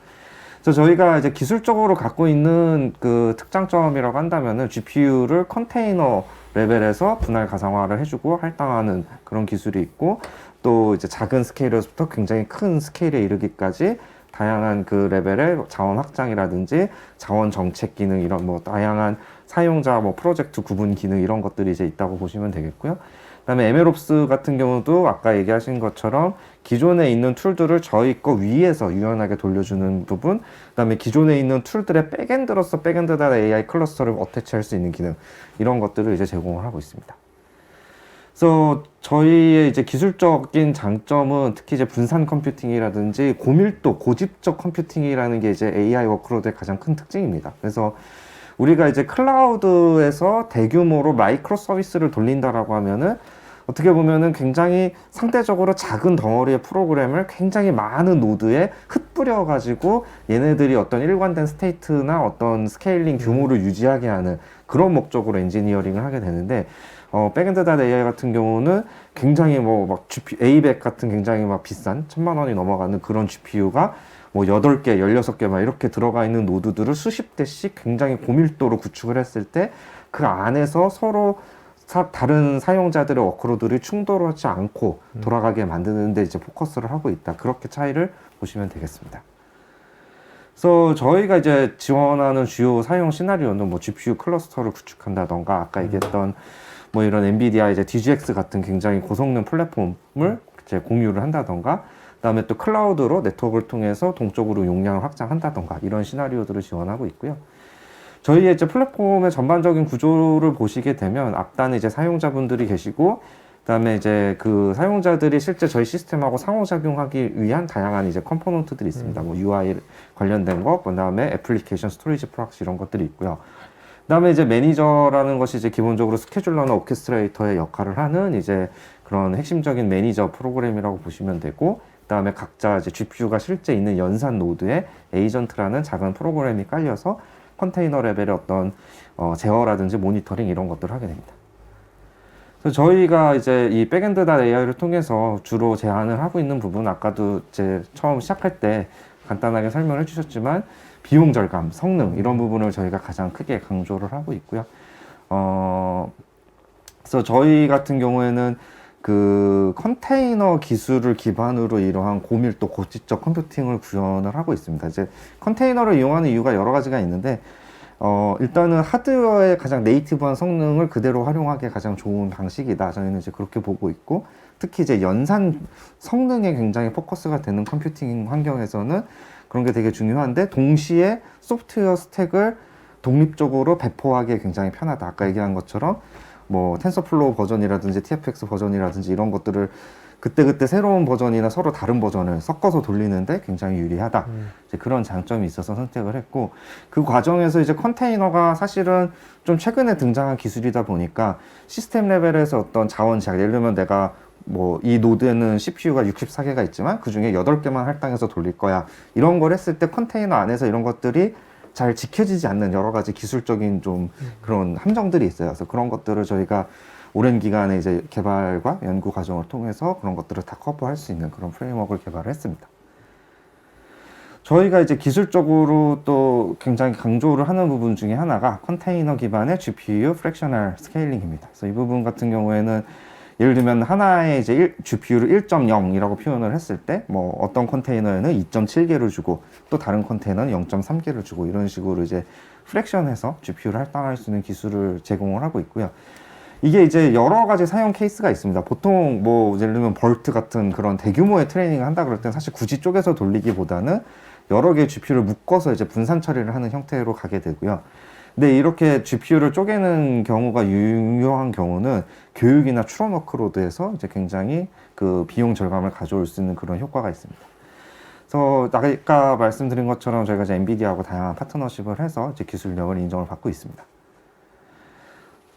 그래서 저희가 이제 기술적으로 갖고 있는 그 특장점이라고 한다면은 GPU를 컨테이너 레벨에서 분할 가상화를 해주고 할당하는 그런 기술이 있고 또 이제 작은 스케일에서부터 굉장히 큰 스케일에 이르기까지 다양한 그 레벨의 자원 확장이라든지 자원 정책 기능 이런 뭐 다양한 사용자 뭐 프로젝트 구분 기능 이런 것들이 이제 있다고 보시면 되겠고요. 그다음에 MLOps 같은 경우도 아까 얘기하신 것처럼 기존에 있는 툴들을 저희 거 위에서 유연하게 돌려주는 부분, 그다음에 기존에 있는 툴들의 백엔드로서 백엔드.ai 클러스터를 어태치할 수 있는 기능 이런 것들을 이제 제공을 하고 있습니다. 그래서 저희의 이제 기술적인 장점은 특히 이제 분산 컴퓨팅이라든지 고밀도, 고집적 컴퓨팅이라는 게 이제 AI 워크로드의 가장 큰 특징입니다. 그래서 우리가 이제 클라우드에서 대규모로 마이크로 서비스를 돌린다라고 하면은 어떻게 보면은 굉장히 상대적으로 작은 덩어리의 프로그램을 굉장히 많은 노드에 흩뿌려 가지고 얘네들이 어떤 일관된 스테이트나 어떤 스케일링 규모를 유지하게 하는 그런 목적으로 엔지니어링을 하게 되는데 백엔드.ai 같은 경우는 굉장히 막 A100 같은 굉장히 막 비싼 1000만 원이 넘어가는 그런 GPU가 뭐 8개, 16개 막 이렇게 들어가 있는 노드들을 수십 대씩 굉장히 고밀도로 구축을 했을 때 그 안에서 서로 다른 사용자들의 워크로드를 충돌하지 않고 돌아가게 만드는데 이제 포커스를 하고 있다. 그렇게 차이를 보시면 되겠습니다. 그래서 저희가 이제 지원하는 주요 사용 시나리오는 뭐 GPU 클러스터를 구축한다던가 아까 얘기했던 뭐 이런 엔비디아 이제 DGX 같은 굉장히 고성능 플랫폼을 이제 공유를 한다던가 그다음에 또 클라우드로 네트워크를 통해서 동적으로 용량을 확장한다던가 이런 시나리오들을 지원하고 있고요. 저희의 이제 플랫폼의 전반적인 구조를 보시게 되면 앞단에 이제 사용자분들이 계시고 그다음에 이제 그 사용자들이 실제 저희 시스템하고 상호작용하기 위한 다양한 이제 컴포넌트들이 있습니다. 뭐 UI 관련된 거, 그다음에 애플리케이션 스토리지 프락시 이런 것들이 있고요. 그다음에 이제 매니저라는 것이 이제 기본적으로 스케줄러나 오케스트레이터의 역할을 하는 이제 그런 핵심적인 매니저 프로그램이라고 보시면 되고 그다음에 각자 이제 GPU가 실제 있는 연산 노드에 에이전트라는 작은 프로그램이 깔려서 컨테이너 레벨의 어떤 제어라든지 모니터링 이런 것들을 하게 됩니다. 그래서 저희가 이제 이 백엔드.ai를 통해서 주로 제안을 하고 있는 부분, 아까도 이제 처음 시작할 때 간단하게 설명을 해주셨지만 비용 절감, 성능 이런 부분을 저희가 가장 크게 강조를 하고 있고요. 그래서 저희 같은 경우에는 그 컨테이너 기술을 기반으로 이러한 고밀도 고지적 컴퓨팅을 구현을 하고 있습니다. 이제 컨테이너를 이용하는 이유가 여러 가지가 있는데 일단은 하드웨어의 가장 네이티브한 성능을 그대로 활용하기에 가장 좋은 방식이다. 저희는 이제 그렇게 보고 있고, 특히 이제 연산 성능에 굉장히 포커스가 되는 컴퓨팅 환경에서는 그런 게 되게 중요한데, 동시에 소프트웨어 스택을 독립적으로 배포하기에 굉장히 편하다. 아까 얘기한 것처럼 뭐 텐서플로우 버전이라든지 TFX 버전이라든지 이런 것들을 그때그때 새로운 버전이나 서로 다른 버전을 섞어서 돌리는데 굉장히 유리하다. 이제 그런 장점이 있어서 선택을 했고, 그 과정에서 이제 컨테이너가 사실은 좀 최근에 등장한 기술이다 보니까 시스템 레벨에서 어떤 자원 제약, 예를 들면 내가 뭐 이 노드에는 CPU가 64개가 있지만 그 중에 8개만 할당해서 돌릴 거야. 이런 걸 했을 때 컨테이너 안에서 이런 것들이 잘 지켜지지 않는 여러 가지 기술적인 좀 그런 함정들이 있어요. 그래서 그런 것들을 저희가 오랜 기간의 이제 개발과 연구 과정을 통해서 그런 것들을 다 커버할 수 있는 그런 프레임워크를 개발을 했습니다. 저희가 이제 기술적으로 또 굉장히 강조를 하는 부분 중에 하나가 컨테이너 기반의 GPU 프랙셔널 스케일링입니다. 그래서 이 부분 같은 경우에는 예를 들면 하나의 이제 GPU를 1.0이라고 표현을 했을 때 뭐 어떤 컨테이너에는 2.7개를 주고 또 다른 컨테이너는 0.3개를 주고 이런 식으로 이제 프랙션해서 GPU를 할당할 수 있는 기술을 제공을 하고 있고요. 이게 이제 여러 가지 사용 케이스가 있습니다. 보통 뭐 예를 들면 벌트 같은 그런 대규모의 트레이닝을 한다 그럴 땐 사실 굳이 쪼개서 돌리기보다는 여러 개의 GPU를 묶어서 이제 분산 처리를 하는 형태로 가게 되고요. 근데 이렇게 GPU를 쪼개는 경우가 유효한 경우는 교육이나 추론 워크로드에서 이제 굉장히 그 비용 절감을 가져올 수 있는 그런 효과가 있습니다. 그래서 아까 말씀드린 것처럼 저희가 이제 엔비디아하고 다양한 파트너십을 해서 이제 기술력을 인정을 받고 있습니다.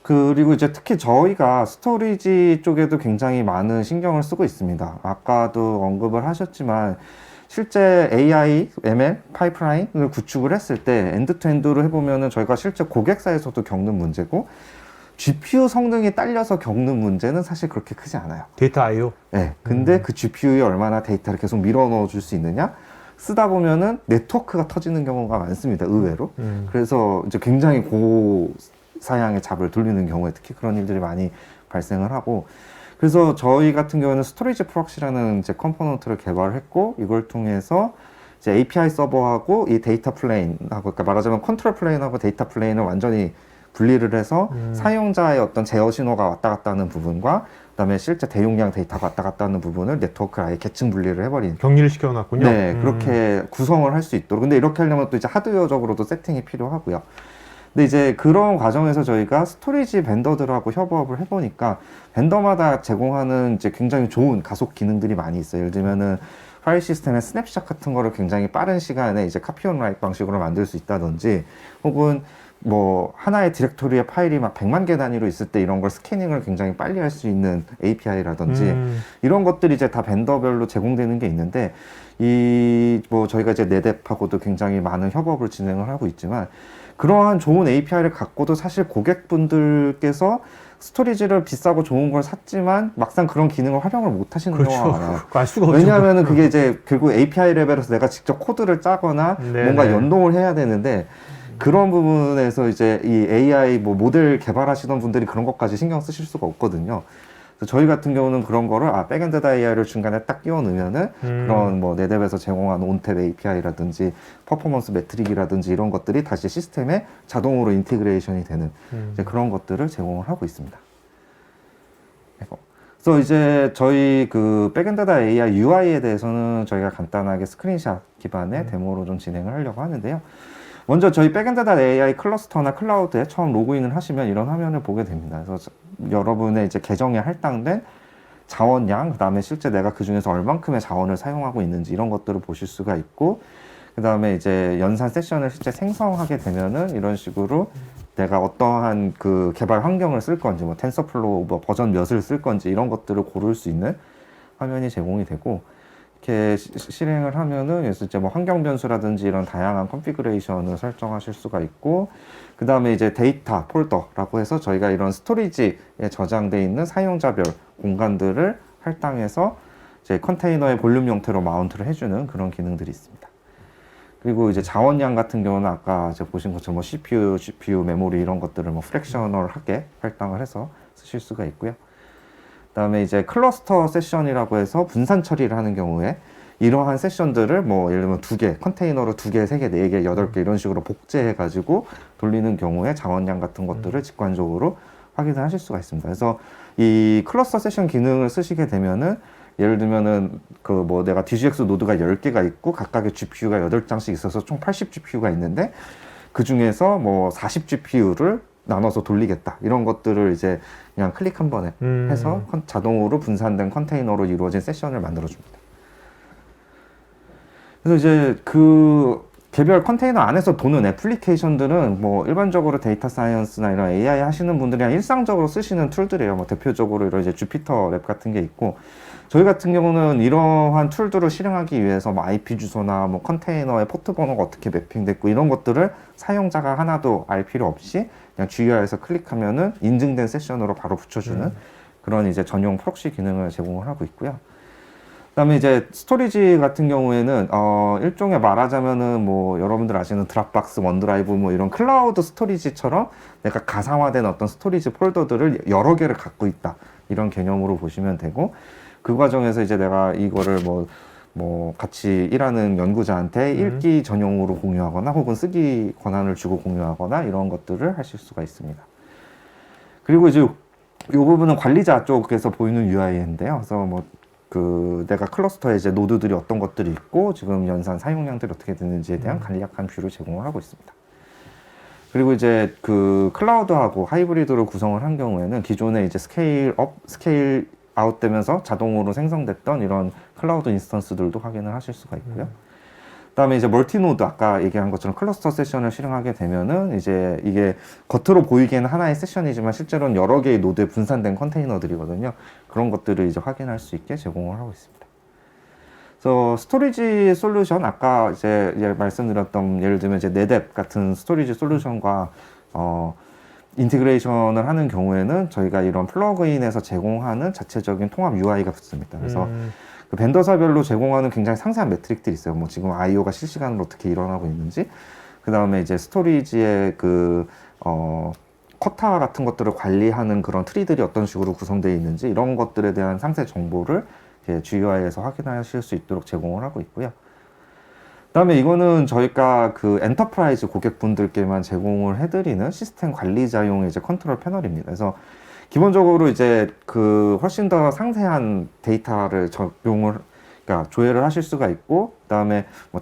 그리고 이제 특히 저희가 스토리지 쪽에도 굉장히 많은 신경을 쓰고 있습니다. 아까도 언급을 하셨지만 실제 AI, ML 파이프라인을 구축을 했을 때 엔드투엔드로 해보면은 저희가 실제 고객사에서도 겪는 문제고 GPU 성능이 딸려서 겪는 문제는 사실 그렇게 크지 않아요. 데이터 I/O. 네. 근데 그 GPU에 얼마나 데이터를 계속 밀어 넣어 줄 수 있느냐? 쓰다 보면은 네트워크가 터지는 경우가 많습니다. 의외로. 그래서 이제 굉장히 고사양의 잡을 돌리는 경우에 특히 그런 일들이 많이 발생을 하고, 그래서 저희 같은 경우는 스토리지 프록시라는 이제 컴포넌트를 개발했고, 이걸 통해서 이제 API 서버하고 이 데이터 플레인하고, 그러니까 말하자면 컨트롤 플레인하고 데이터 플레인을 완전히 분리를 해서 사용자의 어떤 제어 신호가 왔다 갔다 하는 부분과 그다음에 실제 대용량 데이터가 왔다 갔다 하는 부분을 네트워크를 아예 계층 분리를 해버린, 격리를 시켜놨군요. 네, 그렇게 구성을 할 수 있도록. 근데 이렇게 하려면 또 이제 하드웨어적으로도 세팅이 필요하고요. 근데 이제 그런 과정에서 저희가 스토리지 벤더들하고 협업을 해보니까 벤더마다 제공하는 이제 굉장히 좋은 가속 기능들이 많이 있어요. 예를 들면은 파일 시스템의 스냅샷 같은 거를 굉장히 빠른 시간에 이제 카피 온 라이트 방식으로 만들 수 있다든지, 혹은 뭐 하나의 디렉토리의 파일이 막 100만 개 단위로 있을 때 이런 걸 스캐닝을 굉장히 빨리 할 수 있는 API라든지 이런 것들이 이제 다 벤더별로 제공되는 게 있는데, 이 뭐 저희가 이제 네뎁하고도 굉장히 많은 협업을 진행을 하고 있지만, 그러한 좋은 API를 갖고도 사실 고객분들께서 스토리지를 비싸고 좋은 걸 샀지만 막상 그런 기능을 활용을 못 하시는 그렇죠. 경우가 많아요. 알 수가 없죠. 왜냐하면 그게 이제 결국 API 레벨에서 내가 직접 코드를 짜거나 네네. 뭔가 연동을 해야 되는데, 그런 부분에서 이제 이 AI 뭐 모델 개발하시던 분들이 그런 것까지 신경 쓰실 수가 없거든요. 그래서 저희 같은 경우는 그런 거를 백엔드 AI를 중간에 딱 끼워 넣으면은 그런 뭐 네뎁에서 제공한 온탭 API라든지 퍼포먼스 매트릭이라든지 이런 것들이 다시 시스템에 자동으로 인티그레이션이 되는 이제 그런 것들을 제공을 하고 있습니다. 그래서 이제 저희 그 백엔드 AI UI에 대해서는 저희가 간단하게 스크린샷 기반의 데모로 좀 진행을 하려고 하는데요. 먼저 저희 백엔드 AI 클러스터나 클라우드에 처음 로그인을 하시면 이런 화면을 보게 됩니다. 그래서 여러분의 이제 계정에 할당된 자원량, 그 다음에 실제 내가 그 중에서 얼만큼의 자원을 사용하고 있는지 이런 것들을 보실 수가 있고, 그 다음에 이제 연산 세션을 실제 생성하게 되면은 이런 식으로 내가 어떠한 그 개발 환경을 쓸 건지, 뭐 텐서플로우 뭐 버전 몇을 쓸 건지 이런 것들을 고를 수 있는 화면이 제공이 되고, 이렇게 실행을 하면은 그래서 이제 뭐 환경 변수라든지 이런 다양한 컨피그레이션을 설정하실 수가 있고, 그 다음에 이제 데이터 폴더라고 해서 저희가 이런 스토리지에 저장되어 있는 사용자별 공간들을 할당해서 이제 컨테이너의 볼륨 형태로 마운트를 해주는 그런 기능들이 있습니다. 그리고 이제 자원량 같은 경우는 아까 이제 보신 것처럼 뭐 CPU, GPU, 메모리 이런 것들을 뭐 프랙셔널하게 할당을 해서 쓰실 수가 있고요. 그다음에 이제 클러스터 세션이라고 해서 분산 처리를 하는 경우에 이러한 세션들을 뭐 예를 들면 2개, 컨테이너로 2개, 3개, 4개, 8개 이런 식으로 복제해 가지고 돌리는 경우에 자원량 같은 것들을 직관적으로 확인을 하실 수가 있습니다. 그래서 이 클러스터 세션 기능을 쓰시게 되면은 예를 들면은 그 뭐 내가 DGX 노드가 10개가 있고 각각의 GPU가 8장씩 있어서 총 80 GPU가 있는데 그 중에서 뭐 40 GPU를 나눠서 돌리겠다 이런 것들을 이제 그냥 클릭 한 번에 해서 자동으로 분산된 컨테이너로 이루어진 세션을 만들어 줍니다. 그래서 이제 그 개별 컨테이너 안에서 도는 애플리케이션들은 뭐 일반적으로 데이터 사이언스나 이런 AI 하시는 분들이 일상적으로 쓰시는 툴들이에요. 뭐 대표적으로 이런 이제 주피터 랩 같은 게 있고, 저희 같은 경우는 이러한 툴들을 실행하기 위해서 뭐 IP 주소나 뭐 컨테이너의 포트 번호가 어떻게 매핑됐고 이런 것들을 사용자가 하나도 알 필요 없이 그냥 GUI에서 클릭하면은 인증된 세션으로 바로 붙여주는 그런 이제 전용 프록시 기능을 제공을 하고 있고요. 그다음에 이제 스토리지 같은 경우에는 일종의 말하자면은 뭐 여러분들 아시는 드랍박스, 원드라이브 뭐 이런 클라우드 스토리지처럼 내가 가상화된 어떤 스토리지 폴더들을 여러 개를 갖고 있다 이런 개념으로 보시면 되고, 그 과정에서 이제 내가 이거를 뭐 같이 일하는 연구자한테 읽기 전용으로 공유하거나 혹은 쓰기 권한을 주고 공유하거나 이런 것들을 하실 수가 있습니다. 그리고 이제 이 부분은 관리자 쪽에서 보이는 UI인데요. 그래서 뭐 그 내가 클러스터에 이제 노드들이 어떤 것들이 있고 지금 연산 사용량들이 어떻게 되는지에 대한 간략한 뷰를 제공을 하고 있습니다. 그리고 이제 그 클라우드하고 하이브리드로 구성을 한 경우에는 기존에 이제 스케일 업, 스케일 아웃 되면서 자동으로 생성됐던 이런 클라우드 인스턴스들도 확인을 하실 수가 있고요. 그다음에 이제 멀티노드 아까 얘기한 것처럼 클러스터 세션을 실행하게 되면은 이제 이게 겉으로 보이기에는 하나의 세션이지만 실제로는 여러 개의 노드에 분산된 컨테이너들이거든요. 그런 것들을 이제 확인할 수 있게 제공을 하고 있습니다. 그래서 스토리지 솔루션 아까 이제 말씀드렸던 예를 들면 이제 네뎁 같은 스토리지 솔루션과 인티그레이션을 하는 경우에는 저희가 이런 플러그인에서 제공하는 자체적인 통합 UI가 붙습니다. 그래서 그 벤더사별로 제공하는 굉장히 상세한 매트릭들이 있어요. 뭐 지금 IO가 실시간으로 어떻게 일어나고 있는지, 그 다음에 이제 스토리지의 그 쿼타 같은 것들을 관리하는 그런 트리들이 어떤 식으로 구성되어 있는지 이런 것들에 대한 상세 정보를 GUI에서 확인하실 수 있도록 제공을 하고 있고요. 그다음에 이거는 저희가 그 엔터프라이즈 고객분들께만 제공을 해드리는 시스템 관리자용 이제 컨트롤 패널입니다. 그래서 기본적으로 이제 그 훨씬 더 상세한 데이터를 적용을, 그러니까 조회를 하실 수가 있고, 그다음에 뭐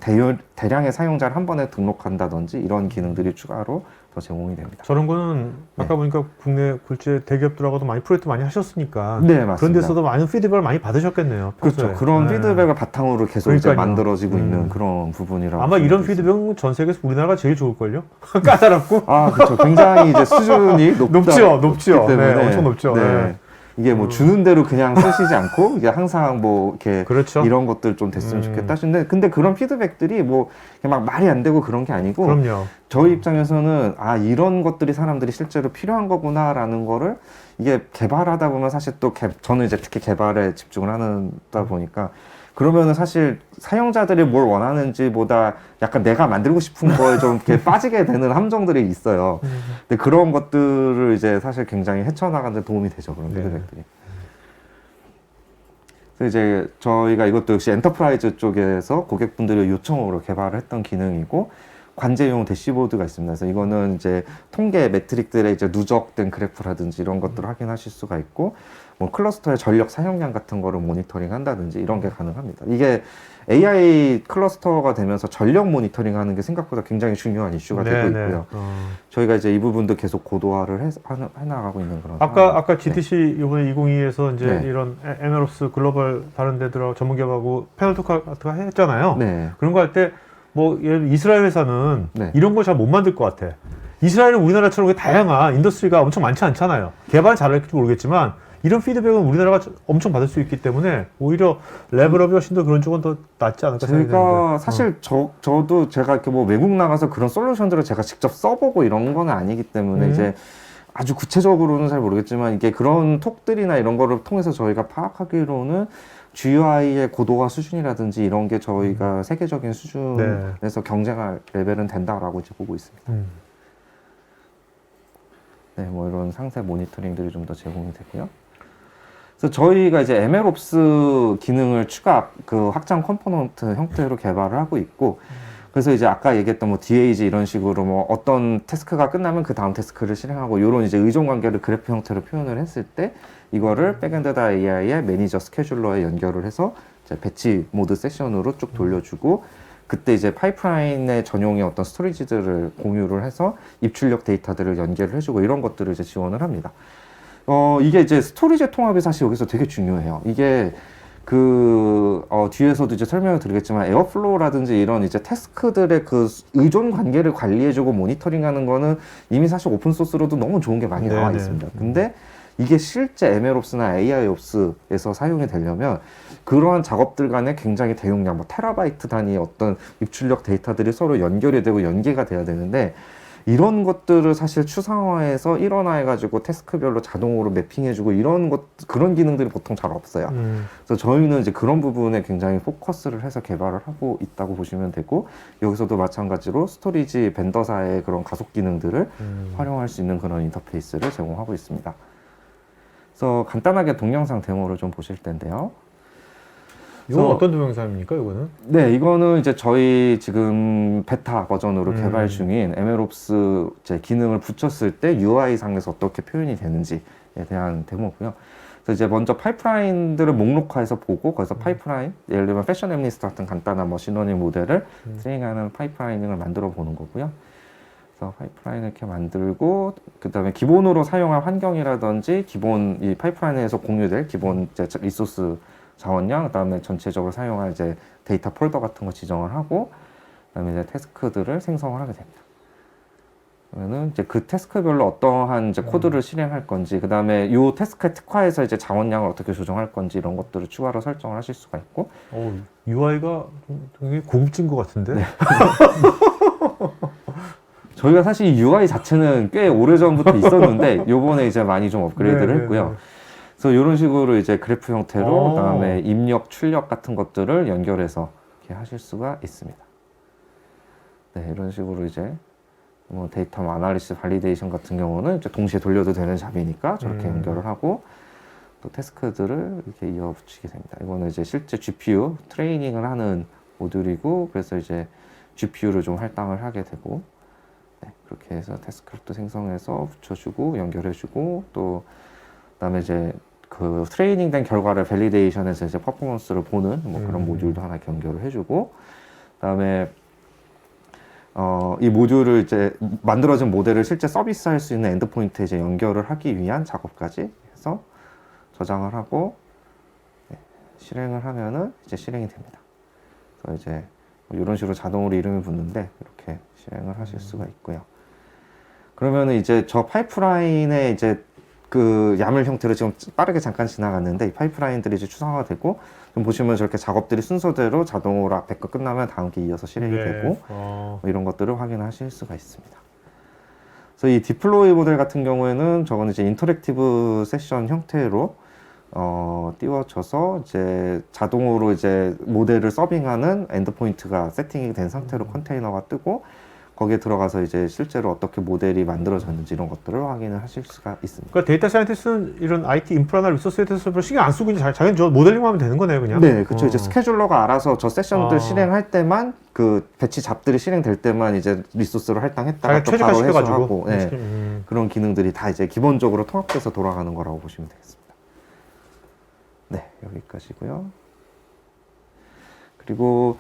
대량의 사용자를 한 번에 등록한다든지 이런 기능들이 추가로 더 제공이 됩니다. 저런 거는 아까 보니까 국내 굴제 대기업들하고도 많이 프로젝트 많이 하셨으니까 네, 맞습니다. 그런 데서도 많은 피드백을 많이 받으셨겠네요. 그렇죠. 평소에. 그런 네. 피드백을 바탕으로 계속 이제 그러니까요. 만들어지고 있는 그런 부분이라고. 아마 이런 피드백은 전 세계에서 우리나라가 제일 좋을걸요? 까다롭고. 아, 그렇죠. 굉장히 이제 수준이 높죠. 때문에. 네, 엄청 높죠. 네. 네. 이게 뭐 주는 대로 그냥 쓰시지 않고 이게 항상 뭐 이렇게 그렇죠. 이런 것들 좀 됐으면 좋겠다 하시는데, 근데 그런 피드백들이 뭐 그냥 막 말이 안 되고 그런 게 아니고, 그럼요. 저희 입장에서는 아 이런 것들이 사람들이 실제로 필요한 거구나라는 거를 이게 개발하다 보면 사실 또 저는 이제 특히 개발에 집중을 하다 보니까 그러면은 사실 사용자들이 뭘 원하는지보다 약간 내가 만들고 싶은 거에 좀 이렇게 빠지게 되는 함정들이 있어요. 근데 그런 것들을 이제 사실 굉장히 헤쳐나가는 데 도움이 되죠, 그런 피드백들이. 그래서 이제 저희가 이것도 역시 엔터프라이즈 쪽에서 고객분들의 요청으로 개발을 했던 기능이고, 관제용 대시보드가 있습니다. 그래서 이거는 이제 통계 매트릭들의 이제 누적된 그래프라든지 이런 것들을 확인하실 수가 있고, 뭐 클러스터의 전력 사용량 같은 거를 모니터링 한다든지 이런 게 가능합니다. 이게 AI 클러스터가 되면서 전력 모니터링 하는 게 생각보다 굉장히 중요한 이슈가 되고 있고요. 저희가 이제 이 부분도 계속 고도화를 해나가고 있는 그런. 아까 GTC 이번에 2022에서 이제 네. 이런 MLOps 글로벌 다른 데들하고 전문 기업하고 패널 토크 같은 거 했잖아요. 네. 그런 거 할 때 뭐 이스라엘 회사는 네. 이런 걸 잘 못 만들 것 같아. 이스라엘은 우리나라처럼 다양한 인더스트리가 엄청 많지 않잖아요. 개발 잘할지 모르겠지만 이런 피드백은 우리나라가 엄청 받을 수 있기 때문에 오히려 레벨업이 훨씬 더 그런 쪽은 더 낫지 않을까 생각이 제가 드는데. 사실 저도 제가 이렇게 뭐 외국 나가서 그런 솔루션들을 제가 직접 써보고 이런 건 아니기 때문에 이제 아주 구체적으로는 잘 모르겠지만 이게 그런 톡들이나 이런 거를 통해서 저희가 파악하기로는 GUI의 고도화 수준이라든지 이런 게 저희가 세계적인 수준에서 경쟁할 레벨은 된다라고 이제 보고 있습니다. 네, 뭐 이런 상세 모니터링들이 좀 더 제공이 되고요. 그래서 저희가 이제 MLOps 기능을 추가 그 확장 컴포넌트 형태로 개발을 하고 있고, 그래서 이제 아까 얘기했던 뭐 DAG 이런 식으로 뭐 어떤 태스크가 끝나면 그 다음 태스크를 실행하고 이런 이제 의존 관계를 그래프 형태로 표현을 했을 때 이거를 백엔드다 AI의 매니저 스케줄러에 연결을 해서 이제 배치 모드 세션으로 쭉 돌려주고, 그때 이제 파이프라인의 전용의 어떤 스토리지들을 공유를 해서 입출력 데이터들을 연결을 해주고 이런 것들을 이제 지원을 합니다. 이게 이제 스토리지 통합이 사실 여기서 되게 중요해요. 이게 뒤에서도 이제 설명을 드리겠지만 에어플로우라든지 이런 이제 태스크들의 그 의존 관계를 관리해주고 모니터링하는 거는 이미 사실 오픈소스로도 너무 좋은 게 많이 나와 있습니다. 근데 이게 실제 MLOps나 AIOps에서 사용이 되려면 그러한 작업들 간에 굉장히 대용량, 뭐 테라바이트 단위의 어떤 입출력 데이터들이 서로 연결이 되고 연계가 돼야 되는데, 이런 것들을 사실 추상화해서 일원화해가지고 태스크별로 자동으로 매핑해주고 그런 기능들이 보통 잘 없어요. 그래서 저희는 이제 그런 부분에 굉장히 포커스를 해서 개발을 하고 있다고 보시면 되고, 여기서도 마찬가지로 스토리지 벤더사의 그런 가속 기능들을 활용할 수 있는 그런 인터페이스를 제공하고 있습니다. 그래서 간단하게 동영상 데모를 좀 보실 텐데요. 이건 어떤 동영상입니까, 이거는? 네, 이거는 이제 저희 지금 베타 버전으로 개발 중인 MLOps 제 기능을 붙였을 때 UI 상에서 어떻게 표현이 되는지에 대한 데모고요. 그래서 이제 먼저 파이프라인들을 목록화해서 보고, 거기서 파이프라인, 예를 들면 패션 애니스트 같은 간단한 머신러닝 모델을 트레이닝하는 파이프라이닝을 만들어 보는 거고요. 그래서 파이프라인을 이렇게 만들고, 그 다음에 기본으로 사용할 환경이라든지 기본 이 파이프라인에서 공유될 기본 이제 리소스 자원량, 그 다음에 전체적으로 사용할 이제 데이터 폴더 같은 거 지정을 하고, 그 다음에 이제 태스크들을 생성을 하게 됩니다. 그러면은 이제 그 태스크별로 어떠한 이제 코드를 실행할 건지, 그 다음에 요 태스크에 특화해서 이제 자원량을 어떻게 조정할 건지 이런 것들을 추가로 설정을 하실 수가 있고. UI가 되게 고급진 것 같은데? 네. 저희가 사실 이 UI 자체는 꽤 오래전부터 있었는데 요번에 이제 많이 좀 업그레이드를 했고요. 그래서 이런 식으로 이제 그래프 형태로, 그다음에 입력, 출력 같은 것들을 연결해서 이렇게 하실 수가 있습니다. 네, 이런 식으로 이제 뭐 데이터 아날리시스, 발리데이션 같은 경우는 이제 동시에 돌려도 되는 잡이니까 저렇게 연결을 하고, 또 태스크들을 이렇게 이어 붙이게 됩니다. 이거는 이제 실제 GPU 트레이닝을 하는 모듈이고, 그래서 이제 GPU를 좀 할당을 하게 되고, 네, 그렇게 해서 태스크를 또 생성해서 붙여주고 연결해주고, 또 그다음에 이제 그 트레이닝 된 결과를 밸리데이션해서 이제 퍼포먼스를 보는 뭐 그런 모듈도 하나 연결을 해주고, 그다음에 이 모듈을 이제 만들어진 모델을 실제 서비스할 수 있는 엔드포인트에 이제 연결을 하기 위한 작업까지 해서 저장을 하고, 네, 실행을 하면은 이제 실행이 됩니다. 그래서 이제 이런 식으로 자동으로 이름이 붙는데 이렇게 실행을 하실 수가 있고요. 그러면은 이제 저 파이프라인에 이제 그 야물 형태로 지금 빠르게 잠깐 지나갔는데, 이 파이프라인들이 이제 추상화가 되고, 좀 보시면 저렇게 작업들이 순서대로 자동으로 앞에 거 끝나면 다음 게 이어서 실행이 되고, 뭐 이런 것들을 확인하실 수가 있습니다. 그래서 이 디플로이 모델 같은 경우에는 저거는 이제 인터랙티브 세션 형태로 띄워져서 이제 자동으로 이제 모델을 서빙하는 엔드포인트가 세팅이 된 상태로 컨테이너가 뜨고, 거기에 들어가서 이제 실제로 어떻게 모델이 만들어졌는지 이런 것들을 확인을 하실 수가 있습니다. 그러니까 데이터 사이언티스트는 이런 IT 인프라나 리소스에 대해서 별 신경 안 쓰고 이제 자기는 저 모델링만 하면 되는 거네요, 그냥. 네, 그렇죠. 이제 스케줄러가 알아서 저 세션들 실행할 때만, 그 배치 잡들이 실행될 때만 이제 리소스를 할당했다가 또 바로 해소하고, 네, 그런 기능들이 다 이제 기본적으로 통합돼서 돌아가는 거라고 보시면 되겠습니다. 네, 여기까지고요. 그리고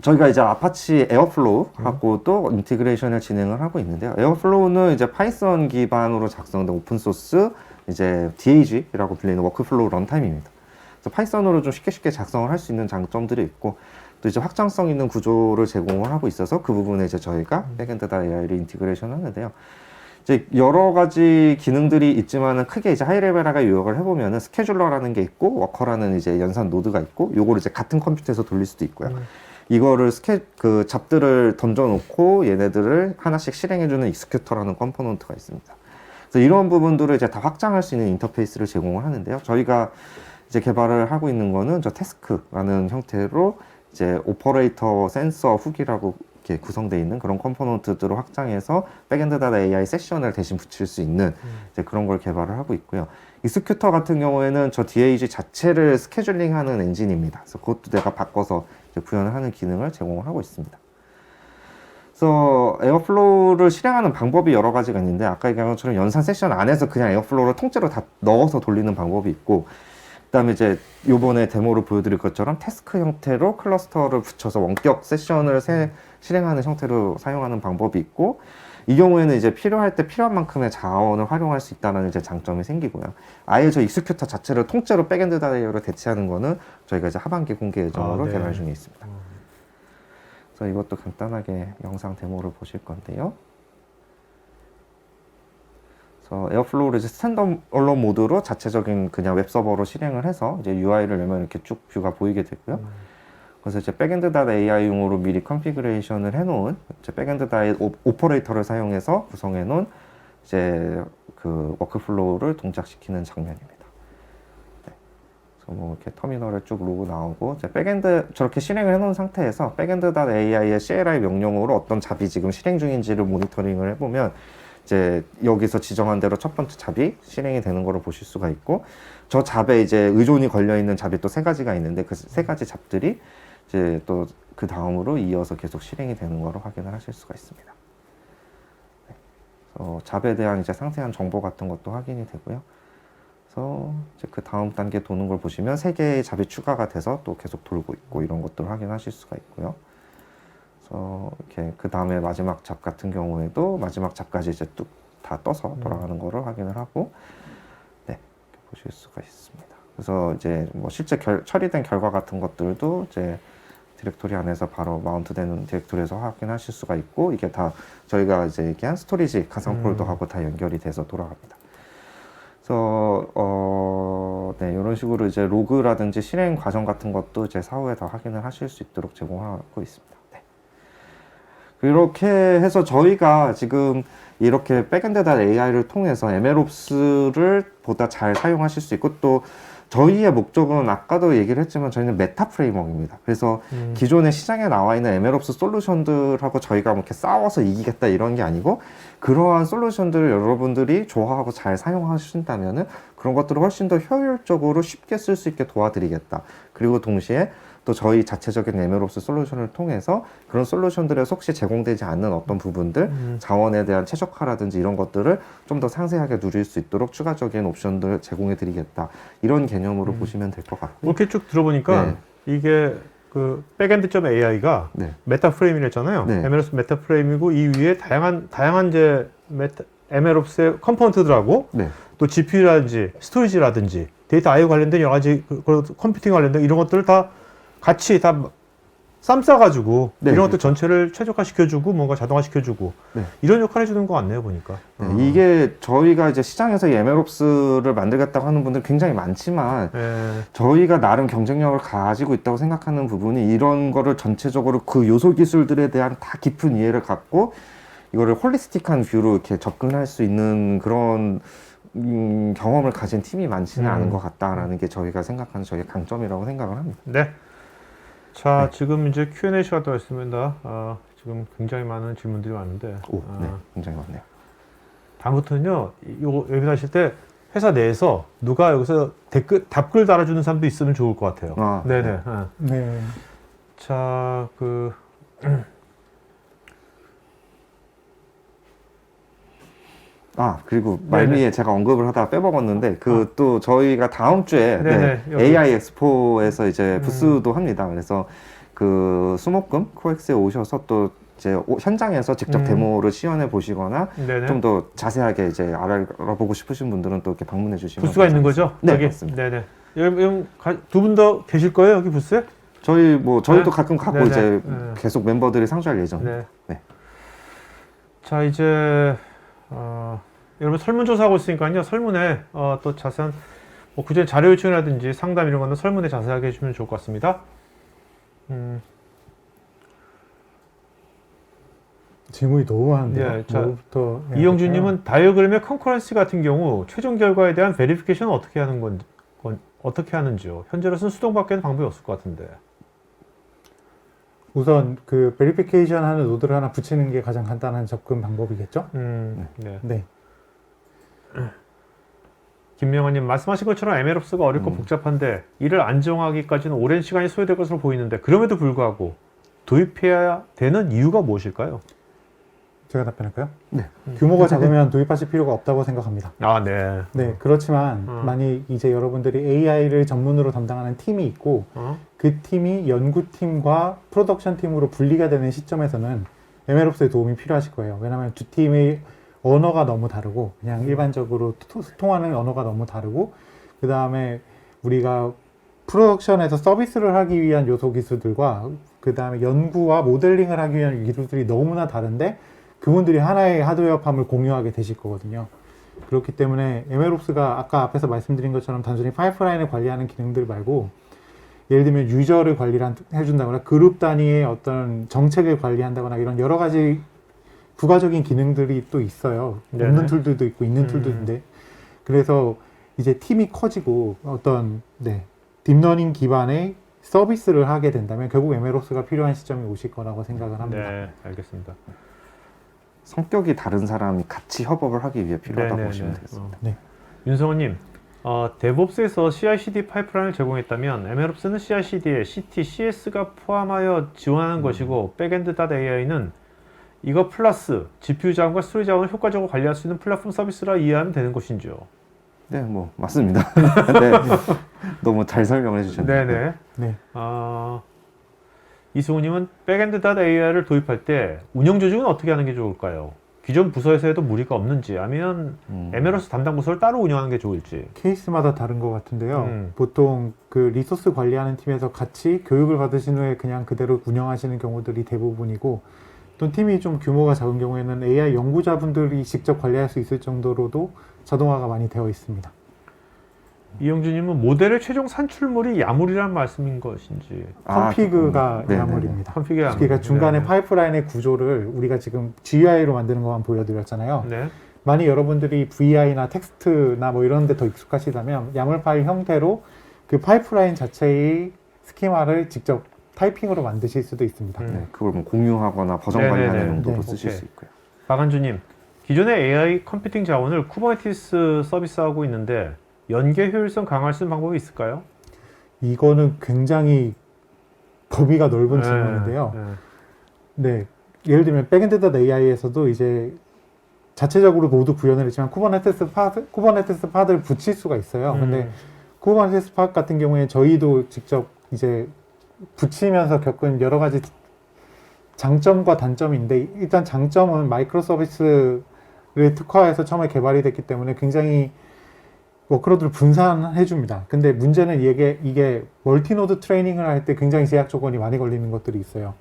저희가 이제 아파치 에어플로우 하고 또 인티그레이션을 진행을 하고 있는데요. 에어플로우는 이제 파이썬 기반으로 작성된 오픈소스 이제 DAG라고 불리는 워크플로우 런타임입니다. 그래서 파이썬으로 좀 쉽게 작성을 할 수 있는 장점들이 있고, 또 이제 확장성 있는 구조를 제공을 하고 있어서 그 부분에 이제 저희가 백엔드 AI를 인티그레이션 하는데요. 이제 여러 가지 기능들이 있지만은 크게 이제 하이레벨하게 요약을 해보면은 스케줄러라는 게 있고 워커라는 이제 연산 노드가 있고 요거를 이제 같은 컴퓨터에서 돌릴 수도 있고요. 이거를 그 잡들을 던져놓고 얘네들을 하나씩 실행해주는 익스큐터라는 컴포넌트가 있습니다. 그래서 이런 부분들을 이제 다 확장할 수 있는 인터페이스를 제공을 하는데요. 저희가 이제 개발을 하고 있는 거는 저 태스크라는 형태로 이제 오퍼레이터 센서 훅이라고 이렇게 구성되어 있는 그런 컴포넌트들을 확장해서 백엔드.ai 세션을 대신 붙일 수 있는 이제 그런 걸 개발을 하고 있고요. 익스큐터 같은 경우에는 저 DAG 자체를 스케줄링하는 엔진입니다. 그래서 그것도 내가 바꿔서 이제 구현을 하는 기능을 제공을 하고 있습니다. 그래서 에어플로우를 실행하는 방법이 여러 가지가 있는데 아까 얘기한 것처럼 연산 세션 안에서 그냥 에어플로우를 통째로 다 넣어서 돌리는 방법이 있고 그다음에 이제 요번에 데모를 보여드릴 것처럼 태스크 형태로 클러스터를 붙여서 원격 세션을 실행하는 형태로 사용하는 방법이 있고 이 경우에는 이제 필요할 때 필요한 만큼의 자원을 활용할 수 있다는 이제 장점이 생기고요. 아예 저 익스큐터 자체를 통째로 백엔드.ai로 대체하는 거는 저희가 이제 하반기 공개 예정으로 네. 개발 중에 있습니다. 그래서 이것도 간단하게 영상 데모를 보실 건데요. 그래서 에어플로우를 이제 스탠드얼론 모드로 자체적인 그냥 웹서버로 실행을 해서 이제 UI를 열면 이렇게 쭉 뷰가 보이게 되고요. 그래서 이제 백엔드.ai용으로 미리 컨피그레이션을 해놓은 이제 백엔드.ai 오퍼레이터를 사용해서 구성해놓은 이제 그 워크플로우를 동작시키는 장면입니다. 네. 그래서 뭐 이렇게 터미널에 쭉 로그 나오고 이제 백엔드 저렇게 실행을 해놓은 상태에서 백엔드.ai의 CLI 명령어로 어떤 잡이 지금 실행 중인지를 모니터링을 해보면 이제 여기서 지정한 대로 첫 번째 잡이 실행이 되는 거를 보실 수가 있고 저 잡에 이제 의존이 걸려 있는 잡이 또 세 가지가 있는데 그 세 가지 잡들이 이제 또 그 다음으로 이어서 계속 실행이 되는 거로 확인을 하실 수가 있습니다. 네. 그래서 잡에 대한 이제 상세한 정보 같은 것도 확인이 되고요. 그래서 이제 그 다음 단계 도는 걸 보시면 세 개의 잡이 추가가 돼서 또 계속 돌고 있고 이런 것들을 확인하실 수가 있고요. 그래서 이렇게 그 다음에 마지막 잡 같은 경우에도 마지막 잡까지 이제 뚝 다 떠서 돌아가는 거를 확인을 하고 네, 이렇게 보실 수가 있습니다. 그래서 이제 뭐 실제 처리된 결과 같은 것들도 이제 디렉토리 안에서 바로 마운트되는 디렉토리에서 확인하실 수가 있고 이게 다 저희가 이제 얘기한 스토리지 가상 폴더하고 다 연결이 돼서 돌아갑니다. 그래서 네, 이런 식으로 이제 로그라든지 실행 과정 같은 것도 이제 사후에 다 확인을 하실 수 있도록 제공하고 있습니다. 네. 그렇게 해서 저희가 지금 이렇게 백엔드.ai를 통해서 MLOps를 보다 잘 사용하실 수 있고 또 저희의 목적은 아까도 얘기를 했지만 저희는 메타 프레임워크입니다. 그래서 기존에 시장에 나와 있는 MLOps 솔루션들하고 저희가 뭐 이렇게 싸워서 이기겠다 이런 게 아니고 그러한 솔루션들을 여러분들이 좋아하고 잘 사용하신다면은 그런 것들을 훨씬 더 효율적으로 쉽게 쓸 수 있게 도와드리겠다. 그리고 동시에 또 저희 자체적인 MLOps 솔루션을 통해서 그런 솔루션들에서 혹시 제공되지 않는 어떤 부분들, 자원에 대한 최적화라든지 이런 것들을 좀 더 상세하게 누릴 수 있도록 추가적인 옵션들을 제공해 드리겠다. 이런 개념으로 보시면 될 것 같고. 이렇게 쭉 들어보니까 네. 이게 그 백엔드.ai가 네. 메타 프레임이랬잖아요. 네. MLOps 메타 프레임이고 이 위에 다양한 이제 MLOps의 컴포넌트들하고 네. 또 GPU라든지 스토리지라든지 데이터 I/O 관련된 여러 가지 컴퓨팅 관련된 이런 것들을 다 같이 다 쌈 싸가지고 네, 이런 것들 그렇죠. 전체를 최적화시켜주고 뭔가 자동화시켜주고 네. 이런 역할을 해주는 것 같네요 보니까. 네, 이게 저희가 이제 시장에서 이 MLOps를 만들겠다고 하는 분들 굉장히 많지만 예. 저희가 나름 경쟁력을 가지고 있다고 생각하는 부분이 이런 거를 전체적으로 그 요소 기술들에 대한 다 깊은 이해를 갖고 이거를 홀리스틱한 뷰로 이렇게 접근할 수 있는 그런 경험을 가진 팀이 많지는 않은 것 같다라는 게 저희가 생각하는 저희의 강점이라고 생각을 합니다. 네. 자, 네. 지금 이제 Q&A 시간이 왔습니다. 지금 굉장히 많은 질문들이 왔는데 오, 네, 굉장히 많네요. 다음부터는요, 이거 웨비나 하실 때 회사 내에서 누가 여기서 답글 달아주는 사람도 있으면 좋을 것 같아요. 아, 네네. 네. 자, 그리고 말미에 제가 언급을 하다가 빼먹었는데 또 저희가 다음 주에 네네, 여기. AI 엑스포에서 이제 부스도 합니다. 그래서 그 수목금 코엑스에 오셔서 또 이제 현장에서 직접 데모를 시연해 보시거나 네네. 좀 더 자세하게 이제 알아보고 싶으신 분들은 또 이렇게 방문해 주시면 부스가 있는 거죠? 네, 여기? 맞습니다. 네네. 여기 두 분 더 계실 거예요, 여기 부스에? 저희도 네? 가끔 가고 네네. 이제 네. 계속 멤버들이 상주할 예정입니다. 네. 네. 자, 이제 여러분 설문조사하고 있으니까요. 설문에 또 자세한 구체적인 자료 요청이라든지 상담 이런 거는 설문에 자세하게 해주면 좋을 것 같습니다. 질문이 너무 많은데요. 예, 자, 뭐부터 이영준님은 다이어그램의 컨커런시 같은 경우 최종 결과에 대한 베리피케이션은 어떻게 하는 어떻게 하는지요? 현재로서는 수동밖에는 방법이 없을 것 같은데. 우선 그 베리피케이션 하는 노드를 하나 붙이는 게 가장 간단한 접근 방법이겠죠? 네. 네. 김명환님 말씀하신 것처럼 MLOps가 어렵고 복잡한데 이를 안정하기까지는 오랜 시간이 소요될 것으로 보이는데 그럼에도 불구하고 도입해야 되는 이유가 무엇일까요? 제가 답변할까요? 네. 규모가 작으면 도입하실 필요가 없다고 생각합니다. 네. 네, 그렇지만 만약 이제 여러분들이 AI를 전문으로 담당하는 팀이 있고 그 팀이 연구팀과 프로덕션 팀으로 분리가 되는 시점에서는 MLOps의 도움이 필요하실 거예요. 왜냐하면 두 팀의 언어가 너무 다르고 그냥 일반적으로 소통하는 언어가 너무 다르고 그 다음에 우리가 프로덕션에서 서비스를 하기 위한 요소 기술들과 그 다음에 연구와 모델링을 하기 위한 기술들이 너무나 다른데 그분들이 하나의 하드웨어팜을 공유하게 되실 거거든요. 그렇기 때문에 MLOps가 아까 앞에서 말씀드린 것처럼 단순히 파이프라인을 관리하는 기능들 말고 예를 들면 유저를 관리를 해준다거나 그룹 단위의 어떤 정책을 관리한다거나 이런 여러 가지 부가적인 기능들이 또 있어요. 네네. 없는 툴들도 있고 있는 툴들인데 그래서 이제 팀이 커지고 어떤 딥러닝 기반의 서비스를 하게 된다면 결국 MLOps가 필요한 시점이 오실 거라고 생각을 합니다. 네, 알겠습니다. 성격이 다른 사람이 같이 협업을 하기 위해 필요하다고 네네네. 보시면 되겠습니다. 윤성호님, DevOps에서 CI/CD 파이프라인을 제공했다면 MLOps는 CI/CD에 CT, CS가 포함하여 지원하는 것이고 백엔드.ai는 이거 플러스 GPU 자원과 스토리지 자원을 효과적으로 관리할 수 있는 플랫폼 서비스라 이해하면 되는 것인지요? 네, 뭐 맞습니다. 네, 너무 잘 설명해 주셨네요. 네네. 네. 이승우님은 백엔드.ai를 도입할 때 운영 조직은 어떻게 하는 게 좋을까요? 기존 부서에서 해도 무리가 없는지 아니면 MLOps 담당 부서를 따로 운영하는 게 좋을지. 케이스마다 다른 것 같은데요. 음. 보통 그 리소스 관리하는 팀에서 같이 교육을 받으신 후에 그냥 그대로 운영하시는 경우들이 대부분이고 또 팀이 좀 규모가 작은 경우에는 AI 연구자분들이 직접 관리할 수 있을 정도로도 자동화가 많이 되어 있습니다. 이영준님은 모델의 최종 산출물이 야물이라는 말씀인 것인지. 컨피그가 네네네. 야물입니다. 컨피그가 야물. 그러니까 중간에 네네. 파이프라인의 구조를 우리가 지금 GUI로 만드는 것만 보여드렸잖아요. 네. 만약 여러분들이 VI나 텍스트나 뭐 이런 데 더 익숙하시다면 야물 파일 형태로 그 파이프라인 자체의 스키마를 직접 타이핑으로 만드실 수도 있습니다. 네, 그걸 뭐 공유하거나 버전 네네네. 관리하는 용도로 네. 쓰실 오케이. 수 있고요. 박한주님, 기존의 AI 컴퓨팅 자원을 쿠버네티스 서비스하고 있는데 연계 효율성 강화할 수 있는 방법이 있을까요? 이거는 굉장히 범위가 넓은 질문인데요. 네, 예를 들면 백엔드.ai에서도 이제 자체적으로 모두 구현을 했지만 쿠버네티스 파드를 붙일 수가 있어요. 근데 쿠버네티스 파 같은 경우에 저희도 직접 이제 붙이면서 겪은 여러 가지 장점과 단점인데 일단 장점은 마이크로 서비스를 특화해서 처음에 개발이 됐기 때문에 굉장히 워크로드를 분산해 줍니다. 근데 문제는 이게 멀티노드 트레이닝을 할 때 굉장히 제약 조건이 많이 걸리는 것들이 있어요.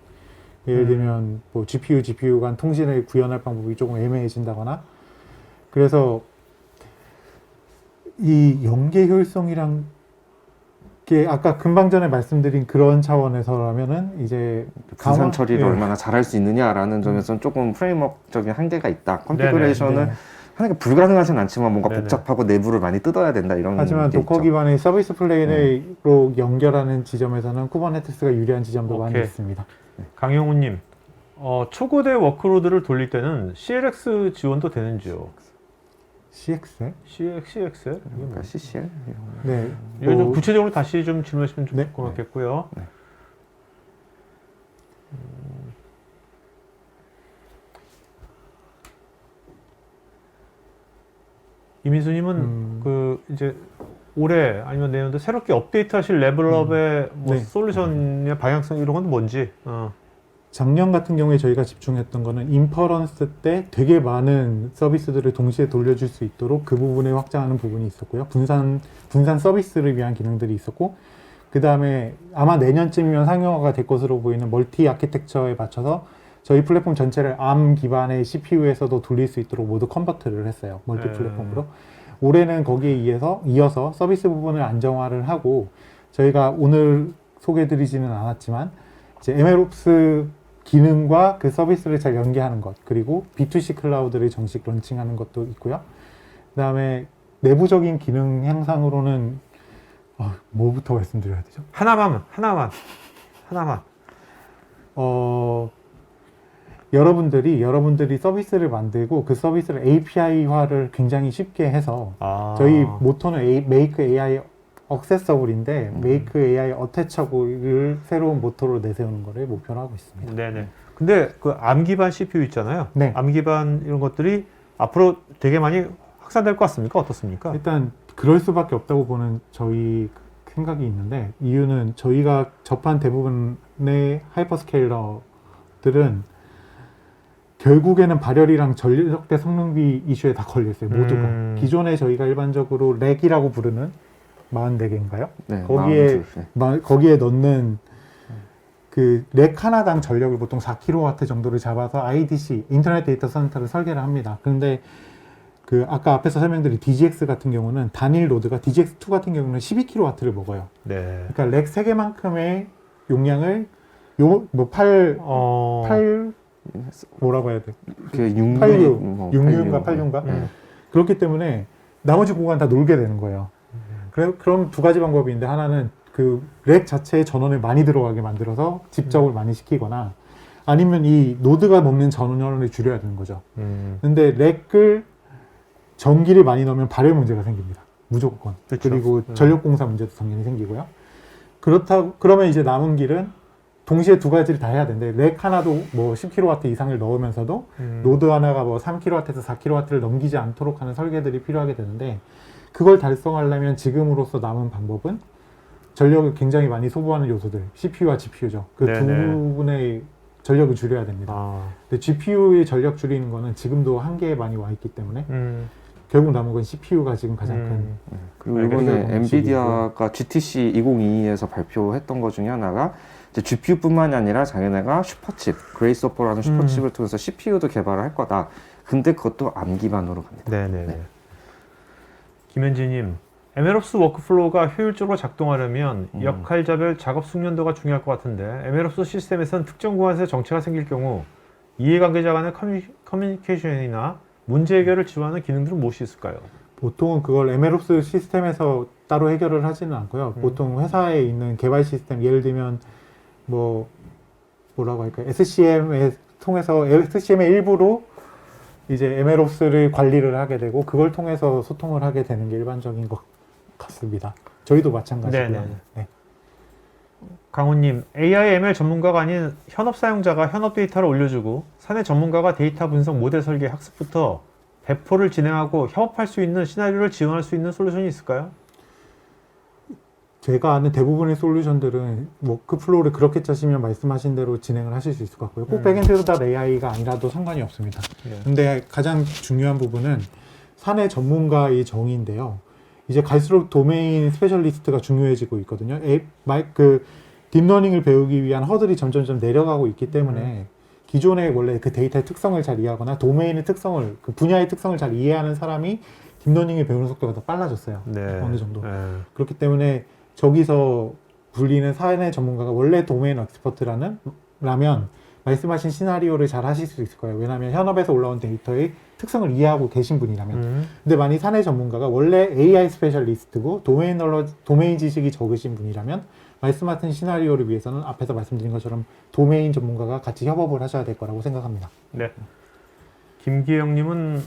예를 들면 뭐 GPU 간 통신을 구현할 방법이 조금 애매해진다거나 그래서 이 연계 효율성이랑 게 아까 금방 전에 말씀드린 그런 차원에서라면은 이제 분산 처리를 예. 얼마나 잘할 수 있느냐라는 점에서는 조금 프레임워크적인 한계가 있다. 컨피그레이션을 네. 하는 게 불가능하진 않지만 뭔가 네네. 복잡하고 내부를 많이 뜯어야 된다 이런 하지만 게 도커 있죠. 기반의 서비스 플레이로 연결하는 지점에서는 쿠버네티스가 유리한 지점도 많이 오케이. 있습니다. 강영우님, 초고대 워크로드를 돌릴 때는 CLX 지원도 되는지요? CX? CX? 그러니까 CCL 네. 이거 좀 뭐, 구체적으로 다시 좀 질문하시면 좀 네. 고맙겠고요. 네. 이민수님은 그 이제 올해 아니면 내년도 새롭게 업데이트하실 레벨업의 뭐 네. 솔루션의 방향성 이런 건 뭔지. 작년 같은 경우에 저희가 집중했던 거는 인퍼런스 때 되게 많은 서비스들을 동시에 돌려줄 수 있도록 그 부분을 확장하는 부분이 있었고요. 분산 서비스를 위한 기능들이 있었고, 그 다음에 아마 내년쯤이면 상용화가 될 것으로 보이는 멀티 아키텍처에 맞춰서 저희 플랫폼 전체를 ARM 기반의 CPU에서도 돌릴 수 있도록 모두 컨버트를 했어요. 멀티 플랫폼으로. 올해는 거기에 이어서 서비스 부분을 안정화를 하고 저희가 오늘 소개해드리지는 않았지만 이제 MLOps 기능과 그 서비스를 잘 연계하는 것, 그리고 B2C 클라우드를 정식 런칭하는 것도 있고요. 그 다음에 내부적인 기능 향상으로는 뭐부터 말씀드려야 되죠? 하나만. 여러분들이 서비스를 만들고 그 서비스를 API화를 굉장히 쉽게 해서 저희 모토는 Make AI Accessible인데 Make AI Attachable 새로운 모토로 내세우는 것을 목표로 하고 있습니다. 네네. 근데 그 ARM 기반 CPU 있잖아요. 네. ARM 기반 이런 것들이 앞으로 되게 많이 확산될 것 같습니까? 어떻습니까? 일단 그럴 수밖에 없다고 보는 저희 생각이 있는데 이유는 저희가 접한 대부분의 하이퍼스케일러들은 결국에는 발열이랑 전력대 성능비 이슈에 다 걸려있어요. 모두가. 기존에 저희가 일반적으로 렉이라고 부르는 44개인가요? 네, 거기에 넣는 그 렉 하나당 전력을 보통 4kW 정도를 잡아서 IDC, 인터넷 데이터 센터를 설계를 합니다. 그런데 그 아까 앞에서 설명드린 DGX 같은 경우는 단일 노드가 DGX2 같은 경우는 12kW를 먹어요. 네. 그러니까 렉 3개만큼의 용량을 뭐라고 해야 돼? 66인가 86인가? 그렇기 때문에 나머지 공간 다 놀게 되는 거예요. 그럼 두 가지 방법이 있는데 하나는 그 렉 자체에 전원을 많이 들어가게 만들어서 집적을 많이 시키거나 아니면 이 노드가 먹는 전원을 줄여야 되는 거죠. 근데 렉을 전기를 많이 넣으면 발열 문제가 생깁니다. 무조건. 그쵸. 그리고 전력 공사 문제도 당연히 생기고요. 그러면 이제 남은 길은 동시에 두 가지를 다 해야 되는데 렉 하나도 뭐 10kW 이상을 넣으면서도 노드 하나가 뭐 3kW에서 4kW를 넘기지 않도록 하는 설계들이 필요하게 되는데 그걸 달성하려면 지금으로서 남은 방법은 전력을 굉장히 많이 소모하는 요소들 CPU와 GPU죠. 그 두 부분의 전력을 줄여야 됩니다. 근데 GPU의 전력 줄이는 거는 지금도 한계에 많이 와 있기 때문에 결국 남은 건 CPU가 지금 가장 큰. 그리고 이번에 엔비디아가 GTC 2022에서 발표했던 것 중에 하나가 이제 GPU뿐만이 아니라 자기네가 슈퍼칩, 그레이스호퍼라는 슈퍼칩을 통해서 CPU도 개발을 할 거다. 근데 그것도 ARM 기반으로 갑니다. 네네. 네. 김현지님, MLOps 워크플로우가 효율적으로 작동하려면 역할자별 작업 숙련도가 중요할 것 같은데 MLOps 시스템에서는 특정 구간에서 정체가 생길 경우 이해관계자 간의 커뮤니케이션이나 문제 해결을 지원하는 기능들은 무엇이 있을까요? 보통은 그걸 MLOps 시스템에서 따로 해결을 하지는 않고요. 보통 회사에 있는 개발 시스템, 예를 들면 뭐라고 할까요? SCM에 통해서 SCM의 일부로 이제 MLOps를 관리를 하게 되고 그걸 통해서 소통을 하게 되는 게 일반적인 것 같습니다. 저희도 마찬가지고요. 네. 강훈님, AI ML 전문가가 아닌 현업 사용자가 현업 데이터를 올려주고 사내 전문가가 데이터 분석 모델 설계 학습부터 배포를 진행하고 협업할 수 있는 시나리오를 지원할 수 있는 솔루션이 있을까요? 제가 아는 대부분의 솔루션들은 워크플로우를 그렇게 짜시면 말씀하신 대로 진행을 하실 수 있을 것 같고요. 꼭 백엔드.ai가 아니라도 상관이 없습니다. 근데 가장 중요한 부분은 사내 전문가의 정의인데요. 이제 갈수록 도메인 스페셜리스트가 중요해지고 있거든요. 딥러닝을 배우기 위한 허들이 점점 내려가고 있기 때문에 기존에 원래 그 데이터의 특성을 잘 이해하거나 도메인의 특성을, 그 분야의 특성을 잘 이해하는 사람이 딥러닝을 배우는 속도가 더 빨라졌어요. 어느 정도. 그렇기 때문에 저기서 불리는 사내 전문가가 원래 도메인 엑스퍼트라면 말씀하신 시나리오를 잘 하실 수 있을 거예요. 왜냐하면 현업에서 올라온 데이터의 특성을 이해하고 계신 분이라면. 근데 만약 사내 전문가가 원래 AI 스페셜리스트고 도메인 지식이 적으신 분이라면 말씀하신 시나리오를 위해서는 앞에서 말씀드린 것처럼 도메인 전문가가 같이 협업을 하셔야 될 거라고 생각합니다. 네. 김기영님은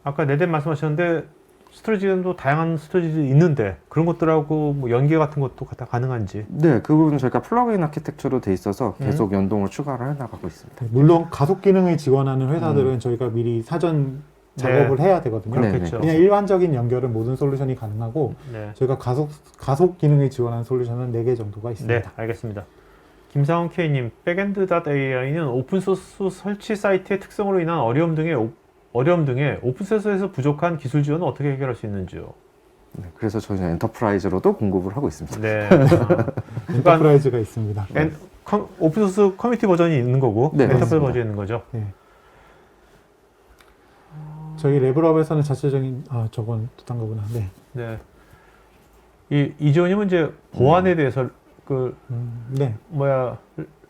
아까 네덴 말씀하셨는데 스토리지도 다양한 스토리지도 있는데 그런 것들하고 뭐 연계 같은 것도 다 가능한지. 네, 그 부분은 저희가 플러그인 아키텍처로 돼 있어서 계속 연동을 추가를 해나가고 있습니다. 물론 가속 기능을 지원하는 회사들은 저희가 미리 사전 작업을 해야 되거든요. 그렇겠죠. 그냥 일반적인 연결은 모든 솔루션이 가능하고 저희가 가속 기능을 지원하는 솔루션은 4개 정도가 있습니다. 네, 알겠습니다. 김상훈 K님, 백엔드.ai는 오픈소스 설치 사이트의 특성으로 인한 어려움 등의 오픈소스에서 부족한 기술 지원은 어떻게 해결할 수 있는지요? 네, 그래서 저희는 엔터프라이즈로도 공급을 하고 있습니다. 네. 엔터프라이즈가 있습니다. 오픈소스 커뮤니티 버전이 있는 거고 네, 엔터프라이즈 맞습니다. 버전이 있는 거죠. 네. 저희 레벨업에서는 자체적인 저건 딴 거구나. 네. 네. 이재호님은 이제 보안에 대해서 네.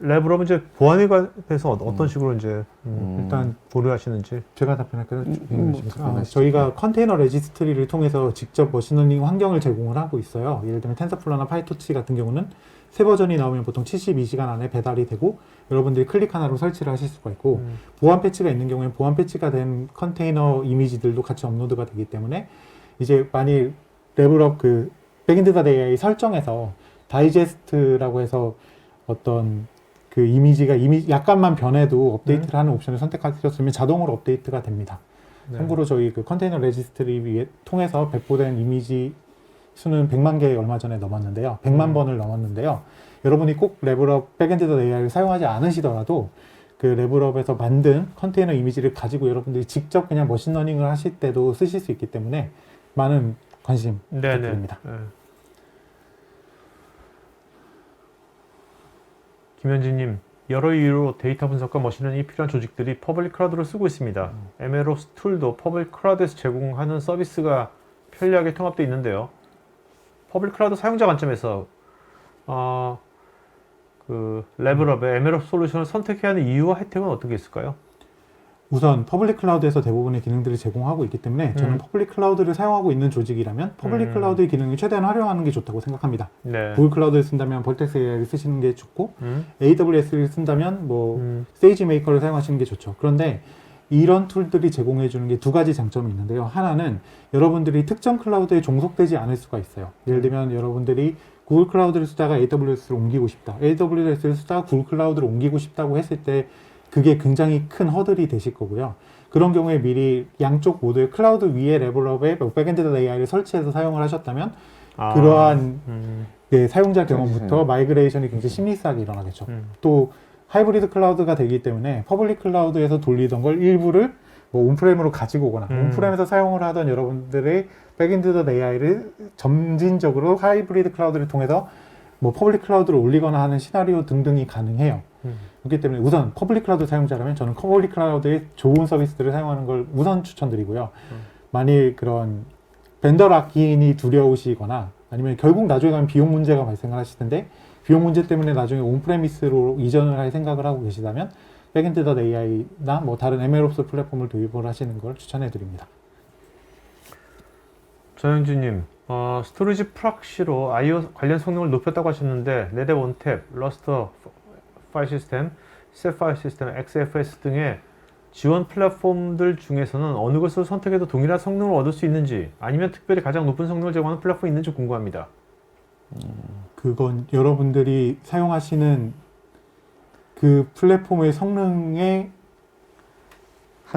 레벨업은 이제 보안에 관해서 어떤 식으로 이제 일단 고려하시는지. 제가 답변할까요? 답변하시죠. 저희가 컨테이너 레지스트리를 통해서 직접 머신러닝 환경을 제공을 하고 있어요. 예를 들면 텐서플로나 파이토치 같은 경우는 새 버전이 나오면 보통 72시간 안에 배달이 되고 여러분들이 클릭 하나로 설치를 하실 수가 있고 보안 패치가 있는 경우에는 보안 패치가 된 컨테이너 이미지들도 같이 업로드가 되기 때문에 이제 만일 레벨업 백엔드.ai 설정에서 다이제스트라고 해서 어떤 그 이미지가 약간만 변해도 업데이트를 하는 옵션을 선택하셨으면 자동으로 업데이트가 됩니다. 네. 참고로 저희 그 컨테이너 레지스트리 통해서 배포된 이미지 수는 100만 개 얼마 전에 넘었는데요. 100만 번을 넘었는데요. 여러분이 꼭 레벨업 백엔드.ai를 사용하지 않으시더라도 그 레벨업에서 만든 컨테이너 이미지를 가지고 여러분들이 직접 그냥 머신러닝을 하실 때도 쓰실 수 있기 때문에 많은 관심 부탁드립니다. 네. 김현진님, 여러 이유로 데이터 분석과 머신러닝이 필요한 조직들이 퍼블릭 클라우드를 쓰고 있습니다. MLOps 툴도 퍼블릭 클라우드에서 제공하는 서비스가 편리하게 통합되어 있는데요. 퍼블릭 클라우드 사용자 관점에서 레벨업의 MLOps 솔루션을 선택해야 하는 이유와 혜택은 어떤 게 있을까요? 우선 퍼블릭 클라우드에서 대부분의 기능들을 제공하고 있기 때문에 저는 퍼블릭 클라우드를 사용하고 있는 조직이라면 퍼블릭 클라우드의 기능을 최대한 활용하는 게 좋다고 생각합니다. 네. 구글 클라우드를 쓴다면 벌텍스 AI를 쓰시는 게 좋고 AWS를 쓴다면 세이지 메이커를 사용하시는 게 좋죠. 그런데 이런 툴들이 제공해 주는 게 두 가지 장점이 있는데요. 하나는 여러분들이 특정 클라우드에 종속되지 않을 수가 있어요. 예를 들면 여러분들이 구글 클라우드를 쓰다가 AWS를 옮기고 싶다. AWS를 쓰다가 구글 클라우드를 옮기고 싶다고 했을 때 그게 굉장히 큰 허들이 되실 거고요. 그런 경우에 미리 양쪽 모두의 클라우드 위에 레벨업에 백엔드.ai를 설치해서 사용을 하셨다면 그러한 사용자 경험부터 마이그레이션이 굉장히 심리스하게 일어나겠죠. 또 하이브리드 클라우드가 되기 때문에 퍼블릭 클라우드에서 돌리던 걸 일부를 온프레임으로 가지고 오거나 온프레임에서 사용을 하던 여러분들의 백엔드.ai를 점진적으로 하이브리드 클라우드를 통해서 퍼블릭 클라우드를 올리거나 하는 시나리오 등등이 가능해요. 그렇기 때문에 우선 퍼블릭 클라우드 사용자라면 저는 퍼블릭 클라우드의 좋은 서비스들을 사용하는 걸 우선 추천드리고요. 만일 그런 벤더 락인이 두려우시거나 아니면 결국 나중에 가면 비용 문제가 발생을 하실 텐데 비용 문제 때문에 나중에 온프레미스로 이전을 할 생각을 하고 계시다면 백엔드.ai나 다른 MLOps 플랫폼을 도입을 하시는 걸 추천해 드립니다. 전영주님, 스토리지 프락시로 I/O 관련 성능을 높였다고 하셨는데 네뎁 원탭, 러스터 파일 시스템, 셋 파일 시스템, XFS 등의 지원 플랫폼들 중에서는 어느 것을 선택해도 동일한 성능을 얻을 수 있는지 아니면 특별히 가장 높은 성능을 제공하는 플랫폼이 있는지 궁금합니다. 그건 여러분들이 사용하시는 그 플랫폼의 성능에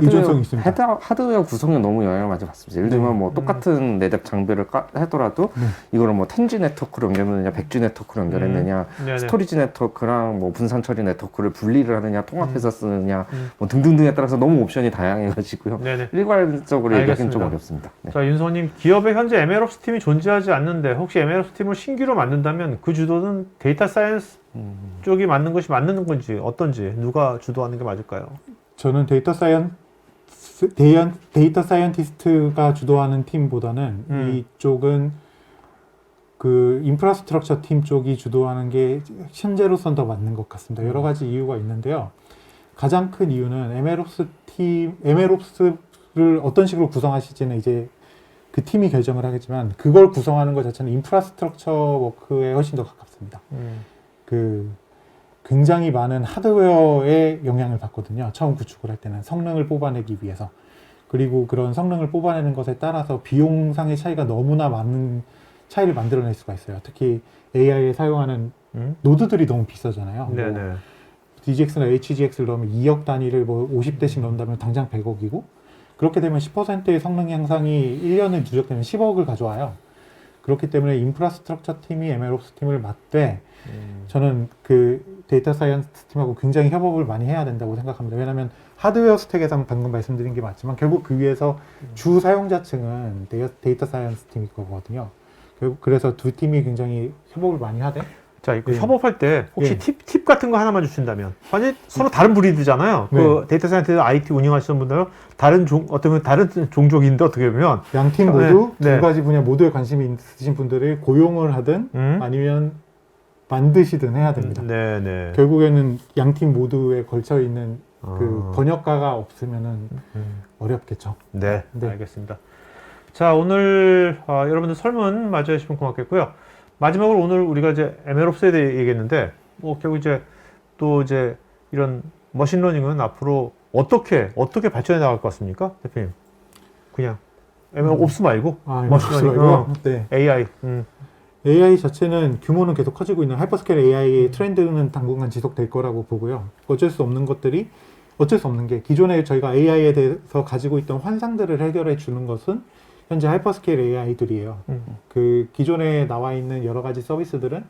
유전성이 있습니다. 하드웨어 구성에 너무 영향을 많이 받습니다. 예를 들면 똑같은 네뎁 장비를 하더라도 이거를 10G 네트워크로 연결했느냐 100G 네트워크로 연결했느냐 스토리지 네트워크랑 분산 처리 네트워크를 분리를 하느냐 통합해서 쓰느냐 등등등에 따라서 너무 옵션이 다양해가지고요. 일괄적으로 얘기하기는 좀 어렵습니다. 네. 자, 윤서님, 기업에 현재 MLOps 팀이 존재하지 않는데 혹시 MLOps 팀을 신규로 만든다면 그 주도는 데이터 사이언스 쪽이 맞는 것이 맞는 건지 어떤지 누가 주도하는 게 맞을까요? 저는 데이터 사이언티스트가 주도하는 팀보다는 이쪽은 그 인프라스트럭처 팀 쪽이 주도하는 게 현재로선 더 맞는 것 같습니다. 여러 가지 이유가 있는데요. 가장 큰 이유는 MLOps를 어떤 식으로 구성하실지는 이제 그 팀이 결정을 하겠지만 그걸 구성하는 것 자체는 인프라스트럭처 워크에 훨씬 더 가깝습니다. 굉장히 많은 하드웨어에 영향을 받거든요. 처음 구축을 할 때는 성능을 뽑아내기 위해서. 그리고 그런 성능을 뽑아내는 것에 따라서 비용상의 차이가 너무나 많은 차이를 만들어낼 수가 있어요. 특히 AI에 사용하는 노드들이 너무 비싸잖아요. 네네. DGX나 HGX를 넣으면 2억 단위를 50대씩 넣는다면 당장 100억이고 그렇게 되면 10%의 성능 향상이 1년에 누적되면 10억을 가져와요. 그렇기 때문에 인프라스트럭처 팀이 MLOps 팀을 맡되 저는 그 데이터 사이언스 팀하고 굉장히 협업을 많이 해야 된다고 생각합니다. 왜냐하면 하드웨어 스택에서 방금 말씀드린 게 맞지만 결국 그 위에서 주 사용자층은 데이터 사이언스 팀일 거거든요. 그래서 두 팀이 굉장히 협업을 많이 하되 자, 이거 예. 협업할 때 혹시 예. 팁 같은 거 하나만 주신다면. 완전히 서로 다른 브리드잖아요. 네. 그 데이터 사이언티스트 IT 운영하시는 분들은 어떻게 보면 다른 종족인데 어떻게 보면. 양 팀 모두 네. 두 가지 분야 모두에 관심이 있으신 분들을 고용을 하든 아니면 만드시든 해야 됩니다. 네네. 결국에는 양 팀 모두에 걸쳐 있는 그 아. 번역가가 없으면은 어렵겠죠. 네, 네. 알겠습니다. 자, 오늘 여러분들 설문 마저 해주시면 고맙겠고요. 마지막으로 오늘 우리가 이제 MLOps에 대해 얘기했는데, 뭐 결국 이제 또 이제 이런 머신러닝은 앞으로 어떻게 발전해 나갈 것 같습니까, 대표님? 그냥 MLOps 말고 머신러닝. 네. AI. AI 자체는 규모는 계속 커지고 있는 하이퍼스케일 AI의 트렌드는 당분간 지속될 거라고 보고요. 어쩔 수 없는 게 기존에 저희가 AI에 대해서 가지고 있던 환상들을 해결해 주는 것은 현재 하이퍼스케일 AI들이에요. 그 기존에 나와 있는 여러 가지 서비스들은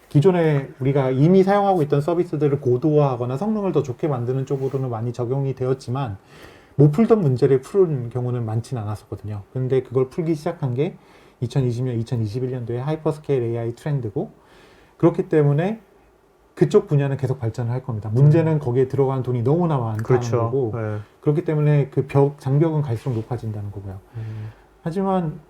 기존에 우리가 이미 사용하고 있던 서비스들을 고도화하거나 성능을 더 좋게 만드는 쪽으로는 많이 적용이 되었지만 못 풀던 문제를 푸는 경우는 많지는 않았었거든요. 근데 그걸 풀기 시작한 게 2020년, 2021년도에 하이퍼스케일 AI 트렌드고, 그렇기 때문에 그쪽 분야는 계속 발전을 할 겁니다. 문제는 거기에 들어간 돈이 너무나 많다는 그렇죠. 거고, 네. 그렇기 때문에 그 장벽은 갈수록 높아진다는 거고요. 하지만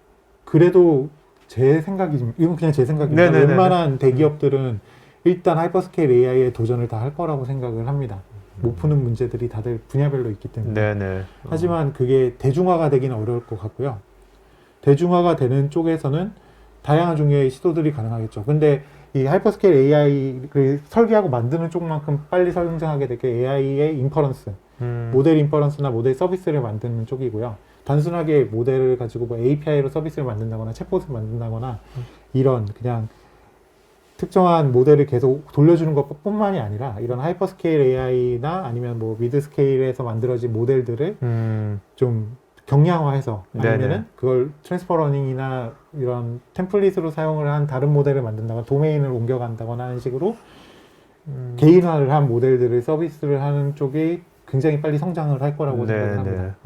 그래도 이건 그냥 제 생각입니다. 네네네네. 웬만한 대기업들은 일단 하이퍼스케일 AI에 도전을 다 할 거라고 생각을 합니다. 못 푸는 문제들이 다들 분야별로 있기 때문에. 네네. 하지만 그게 대중화가 되기는 어려울 것 같고요. 대중화가 되는 쪽에서는 다양한 종류의 시도들이 가능하겠죠. 근데 이 하이퍼스케일 AI를 설계하고 만드는 쪽만큼 빨리 성장하게 될 게 AI의 인퍼런스, 모델 인퍼런스나 모델 서비스를 만드는 쪽이고요. 단순하게 모델을 가지고 뭐 API로 서비스를 만든다거나 챗봇을 만든다거나 이런 그냥 특정한 모델을 계속 돌려주는 것뿐만이 아니라 이런 하이퍼스케일 AI나 아니면 뭐 미드스케일에서 만들어진 모델들을 좀 경량화해서 아니면은 네네. 그걸 트랜스퍼러닝이나 이런 템플릿으로 사용을 한 다른 모델을 만든다거나 도메인을 옮겨간다거나 하는 식으로 개인화를 한 모델들을 서비스를 하는 쪽이 굉장히 빨리 성장을 할 거라고 생각을 합니다.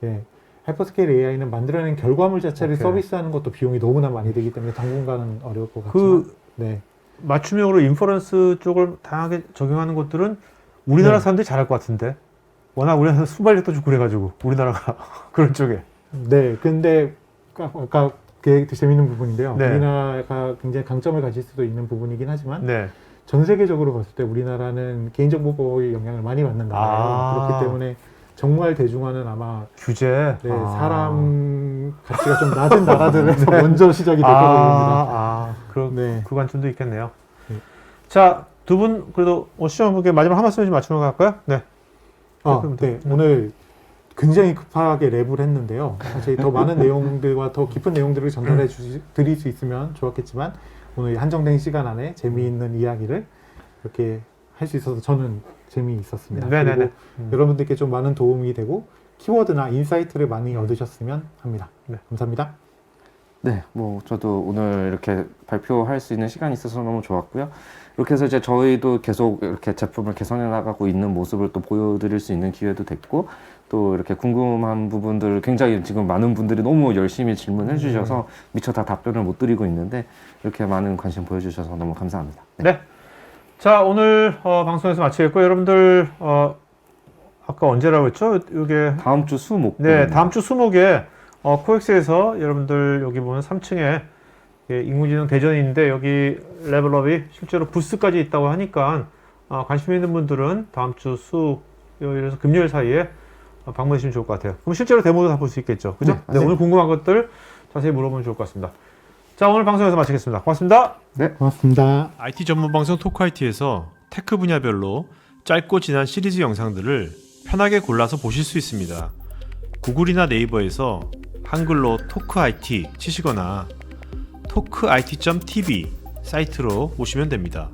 예. 하이퍼스케일 AI는 만들어낸 결과물 자체를 오케이. 서비스하는 것도 비용이 너무나 많이 들기 때문에 당분간은 어려울 것 같지만 네. 맞춤형으로 인퍼런스 쪽을 다양하게 적용하는 것들은 우리나라 네. 사람들이 잘할 것 같은데. 워낙 우리나라 순발력도 좋고 그래가지고 우리나라가 그런 쪽에. 네, 근데 아까 그게 되게 재밌는 부분인데요. 네. 우리나라가 굉장히 강점을 가질 수도 있는 부분이긴 하지만 네. 전 세계적으로 봤을 때 우리나라는 개인정보보호의 영향을 많이 받는 나라예요. 그렇기 때문에 정말 대중화는 아마 규제. 네, 사람 가치가 좀 낮은 나라들에서 먼저 시작이 될 거겁니다. 네. 그 관점도 있겠네요. 네. 자, 두 분 그래도 시청자분께 마지막 한 말씀 좀 맞추는 거 할까요? 네. 네, 오늘 굉장히 급하게 랩을 했는데요. 사실 더 많은 내용들과 더 깊은 내용들을 전달해 드릴 수 있으면 좋았겠지만 오늘 한정된 시간 안에 재미있는 이야기를 이렇게 할 수 있어서 저는 재미있었습니다. 네네네. 그리고 여러분들께 좀 많은 도움이 되고 키워드나 인사이트를 많이 얻으셨으면 합니다. 네. 감사합니다. 네, 뭐 저도 오늘 이렇게 발표할 수 있는 시간이 있어서 너무 좋았고요. 이렇게 해서 이제 저희도 계속 이렇게 제품을 개선해 나가고 있는 모습을 또 보여드릴 수 있는 기회도 됐고, 또 이렇게 궁금한 부분들 굉장히 지금 많은 분들이 너무 열심히 질문해 주셔서 미처 다 답변을 못 드리고 있는데 이렇게 많은 관심 보여주셔서 너무 감사합니다. 네. 자, 오늘 방송에서 마치겠고 여러분들 아까 언제라고 했죠? 이게 다음 주 수목. 네, 다음 주 수목에 코엑스에서 여러분들 여기 보면 3층에 인공지능 대전이 있는데 여기 레벨업이 실제로 부스까지 있다고 하니까 관심 있는 분들은 다음 주 수요일에서 금요일 사이에 방문해 주시면 좋을 것 같아요. 그럼 실제로 데모도 다 볼 수 있겠죠. 그죠? 네, 네, 오늘 궁금한 것들 자세히 물어보면 좋을 것 같습니다. 자, 오늘 방송에서 마치겠습니다. 고맙습니다. 네, 고맙습니다. IT 전문 방송 토크IT에서 테크 분야별로 짧고 진한 시리즈 영상들을 편하게 골라서 보실 수 있습니다. 구글이나 네이버에서 한글로 토크IT 치시거나 토크IT.tv 사이트로 오시면 됩니다.